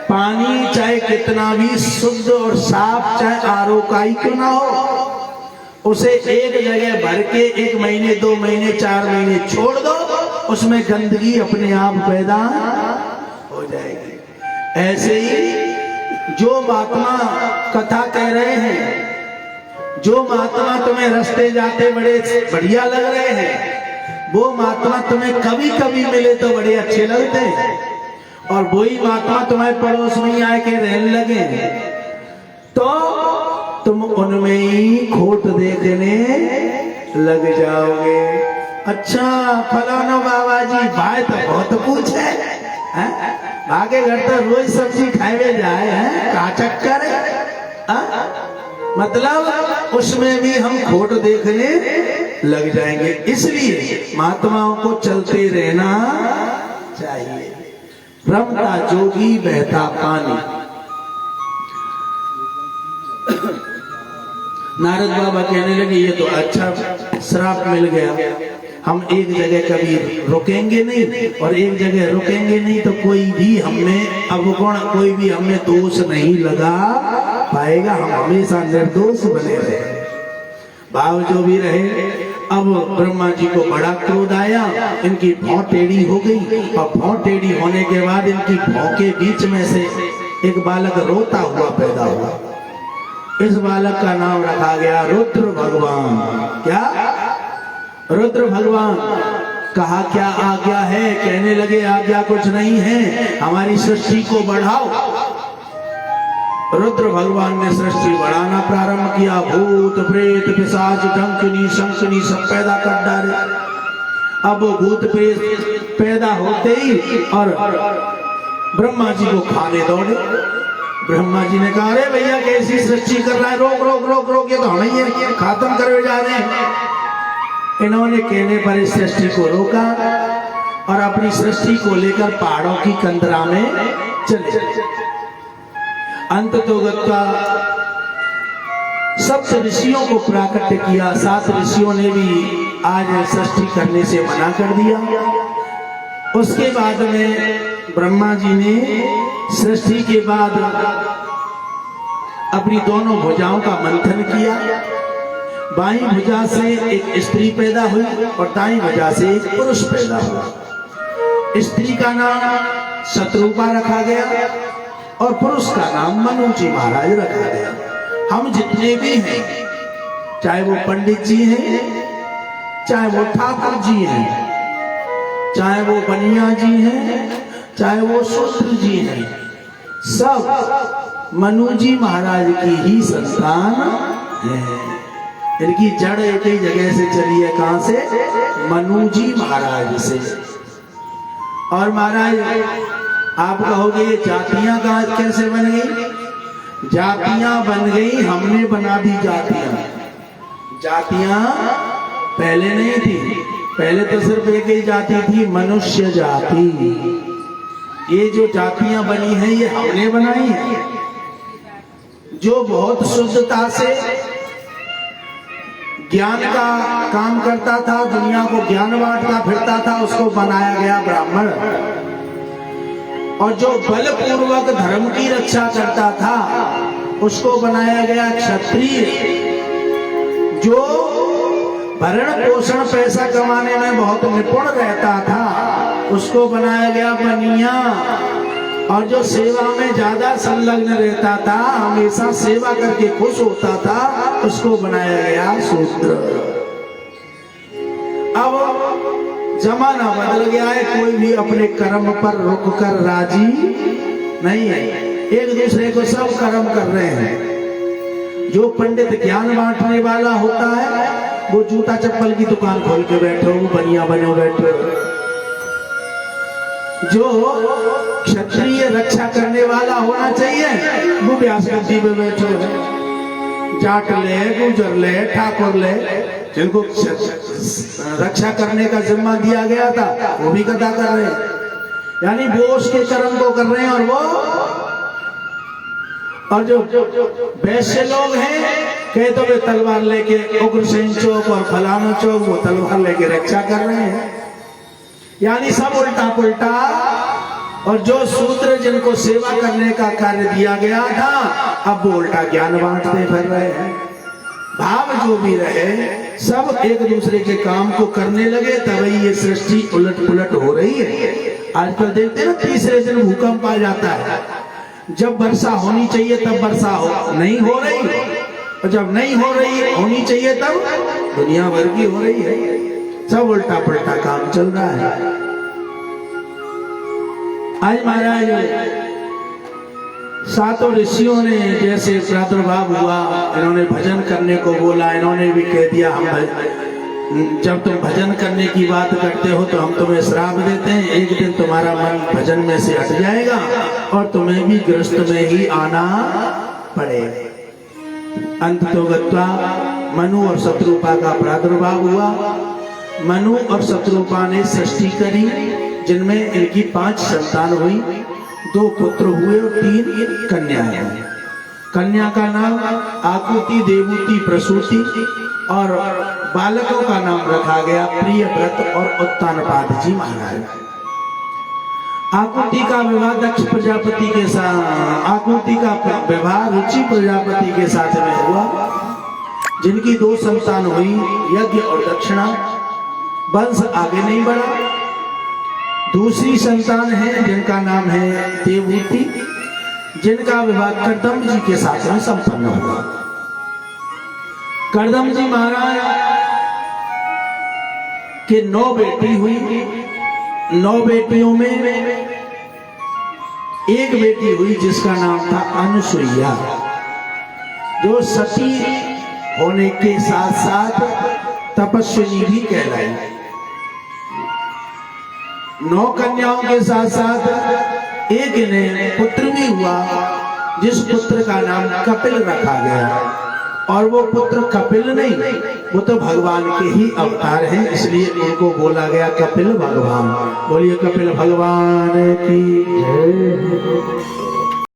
पानी चाहे कितना भी शुद्ध और साफ, चाहे आरओ का ही क्यों ना हो, उसे एक जगह भर के 1 महीने 2 महीने 4 महीने छोड़ दो, उसमें गंदगी अपने आप पैदा हो जाएगी। ऐसे ही जो महात्मा कथा कह रहे हैं, जो महात्मा तुम्हें रास्ते जाते बड़े बढ़िया लग रहे हैं, वो महात्मा तुम्हें कभी कभी मिले तो बड़े अच्छे लगते हैं, और वही महात्मा तुम्हारे पड़ोस में ही आके रहने लगे तो तुम उनमें ही खोट देखने लग जाओगे। अच्छा फलाना बाबा जी भाई तो बहुत पूछे हैं, आगे घर तो रोज सब्जी खाए जाए हैं, का चक्कर है? मतलब उसमें भी हम खोट देखने लग जाएंगे। इसलिए महात्माओं को चलते रहना चाहिए। रमता जोगी बहता पानी। नारद बाबा कहने लगे ये तो अच्छा श्राप मिल गया। हम एक जगह कभी रुकेंगे नहीं, और एक जगह रुकेंगे नहीं तो कोई भी हमें अवगुण, कोई भी हमें दोष नहीं लगा पाएगा। हम हमेशा निर्दोष बने रहे। भाव जो भी रहे। अब ब्रह्मा जी को बड़ा क्रोध आया, इनकी भौं टेढ़ी हो गई, और भौं टेढ़ी होने के बाद इनकी भौं के बीच में से एक बालक रोता हुआ पैदा हुआ। इस बालक का नाम रखा गया रुद्र भगवान। क्या? रुद्र भगवान। कहा क्या आज्ञा है? कहने लगे आज्ञा कुछ नहीं है, हमारी सृष्टि को बढ़ाओ। रुद्र भगवान ने सृष्टि बढ़ाना प्रारंभ किया। भूत प्रेत पिशाच डंकनी शंकनी सब पैदा कर डाले। अब वो भूत प्रेत पैदा होते ही और ब्रह्मा जी को खाने दौड़े। ब्रह्मा जी ने कहा अरे भैया कैसी सृष्टि कर रहा है, रोक रोक रोक रोक, ये तो हम ही खत्म करे जा रहे हैं। इन्होंने कहने पर इस सृष्टि को रोका और अपनी सृष्टि को लेकर पहाड़ों की कंदरा में चले। अंत तो गत्वा सप्त ऋषियों को प्राकट्य किया। 7 ऋषियों ने भी आज सृष्टि करने से मना कर दिया। उसके बाद में ब्रह्मा जी ने सृष्टि के बाद अपनी दोनों भुजाओं का मंथन किया। बाईं भुजा से एक स्त्री पैदा हुई और दाईं भुजा से एक पुरुष पैदा हुआ। स्त्री का नाम शत्रुपा रखा गया और पुरुष का नाम मनु जी महाराज रखा गया। हम जितने भी हैं, चाहे वो पंडित जी हैं, चाहे वो ठाकुर जी हैं, चाहे वो बनिया जी हैं, चाहे वो शूद्र जी हैं, सब मनु जी महाराज की ही संतान है। इनकी जड़ एक ही जगह से चली है। कहां से? मनु जी महाराज से। और महाराज आप कहोगे ये जातियां कहां कैसे बन गई? जातियां बन गई, हमने बना दी जातियां। जातियां पहले नहीं थी, पहले तो सिर्फ एक ही जाति थी, मनुष्य जाति। ये जो जातियां बनी हैं ये हमने बनाई है। जो बहुत शुद्धता से ज्ञान का काम करता था, दुनिया को ज्ञान बांटता फिरता था, उसको बनाया गया ब्राह्मण। और जो बलपूर्वक धर्म की रक्षा करता था उसको बनाया गया क्षत्रिय। जो भरण पोषण पैसा कमाने में बहुत निपुण रहता था उसको बनाया गया बनिया। और जो सेवा में ज्यादा संलग्न रहता था, हमेशा सेवा करके खुश होता था, उसको बनाया गया शूद्र। अब जमाना बदल गया है, कोई भी अपने कर्म पर रुक कर राजी नहीं है। एक दूसरे को सब कर्म कर रहे हैं। जो पंडित ज्ञान बांटने वाला होता है वो जूता चप्पल की दुकान खोल के बैठो, बनिया बनो बैठो। जो क्षत्रिय रक्षा करने वाला होना चाहिए वो व्यास गद्दी पे बैठो। जाट ले, गुजर ले, ठाकुर ले, जिनको रक्षा करने का जिम्मा दिया गया था वो भी कथा कर रहे हैं। यानी वो उसके कर्म को कर रहे हैं। और जो वैश्य लोग हैं कहे तो वे तलवार लेके उग्रसेन चौक और फलाना चौक वो तलवार लेके रक्षा कर रहे हैं। यानी सब उल्टा पुल्टा। और जो शूद्र जिनको सेवा करने का कार्य दिया गया था अब वो उल्टा ज्ञान बांटते फिर रहे हैं। भाव जो भी रहे सब एक दूसरे के काम को करने लगे, तभी ये सृष्टि उलट पुलट हो रही है। आजकल देखते हैं ना, तीसरे दिन भूकंप आ जाता है। जब वर्षा होनी चाहिए तब वर्षा नहीं हो रही, और जब नहीं हो रही होनी चाहिए तब दुनिया भर की हो रही है। सब उल्टा पलटा काम चल रहा है। आज महाराज 7 ऋषियों ने जैसे प्रादुर्भाव हुआ, इन्होंने भजन करने को बोला। इन्होंने भी कह दिया हम जब तुम भजन करने की बात करते हो तो हम तुम्हें श्राप देते हैं, एक दिन तुम्हारा मन भजन में से हट जाएगा और तुम्हें भी गृहस्थ में ही आना पड़ेगा। अंत तो गत्वा मनु और शत्रुपा का प्रादुर्भाव हुआ। मनु और शत्रुपा ने सृष्टि करी जिनमें इनकी 5 संतान हुई, 2 पुत्र हुए और 3 कन्याएं हुई। कन्या का नाम आकुति, देवूति, प्रसूति और बालकों का नाम रखा गया प्रियव्रत और उत्तानपाद जी महाराज। आकुति का विवाह दक्ष प्रजापति के साथ, आकुति का विवाह रुचि प्रजापति के साथ में हुआ, जिनकी 2 संतान हुई, यज्ञ और दक्षिणा। वंश आगे नहीं बढ़ा। दूसरी संतान है जिनका नाम है देवूति, जिनका विवाह कर्दम जी के साथ में संपन्न हुआ। कर्दम जी महाराज के 9 बेटी हुई। 9 बेटियों में एक बेटी हुई जिसका नाम था अनुसुईया, जो सती होने के साथ साथ तपस्विनी भी कहलाई। 9 कन्याओं के साथ साथ एक ने पुत्र भी हुआ, जिस पुत्र का नाम कपिल रखा गया। और वो पुत्र कपिल नहीं, वो तो भगवान के ही अवतार हैं, इसलिए उनको बोला गया कपिल भगवान। बोलिए कपिल भगवान की जय।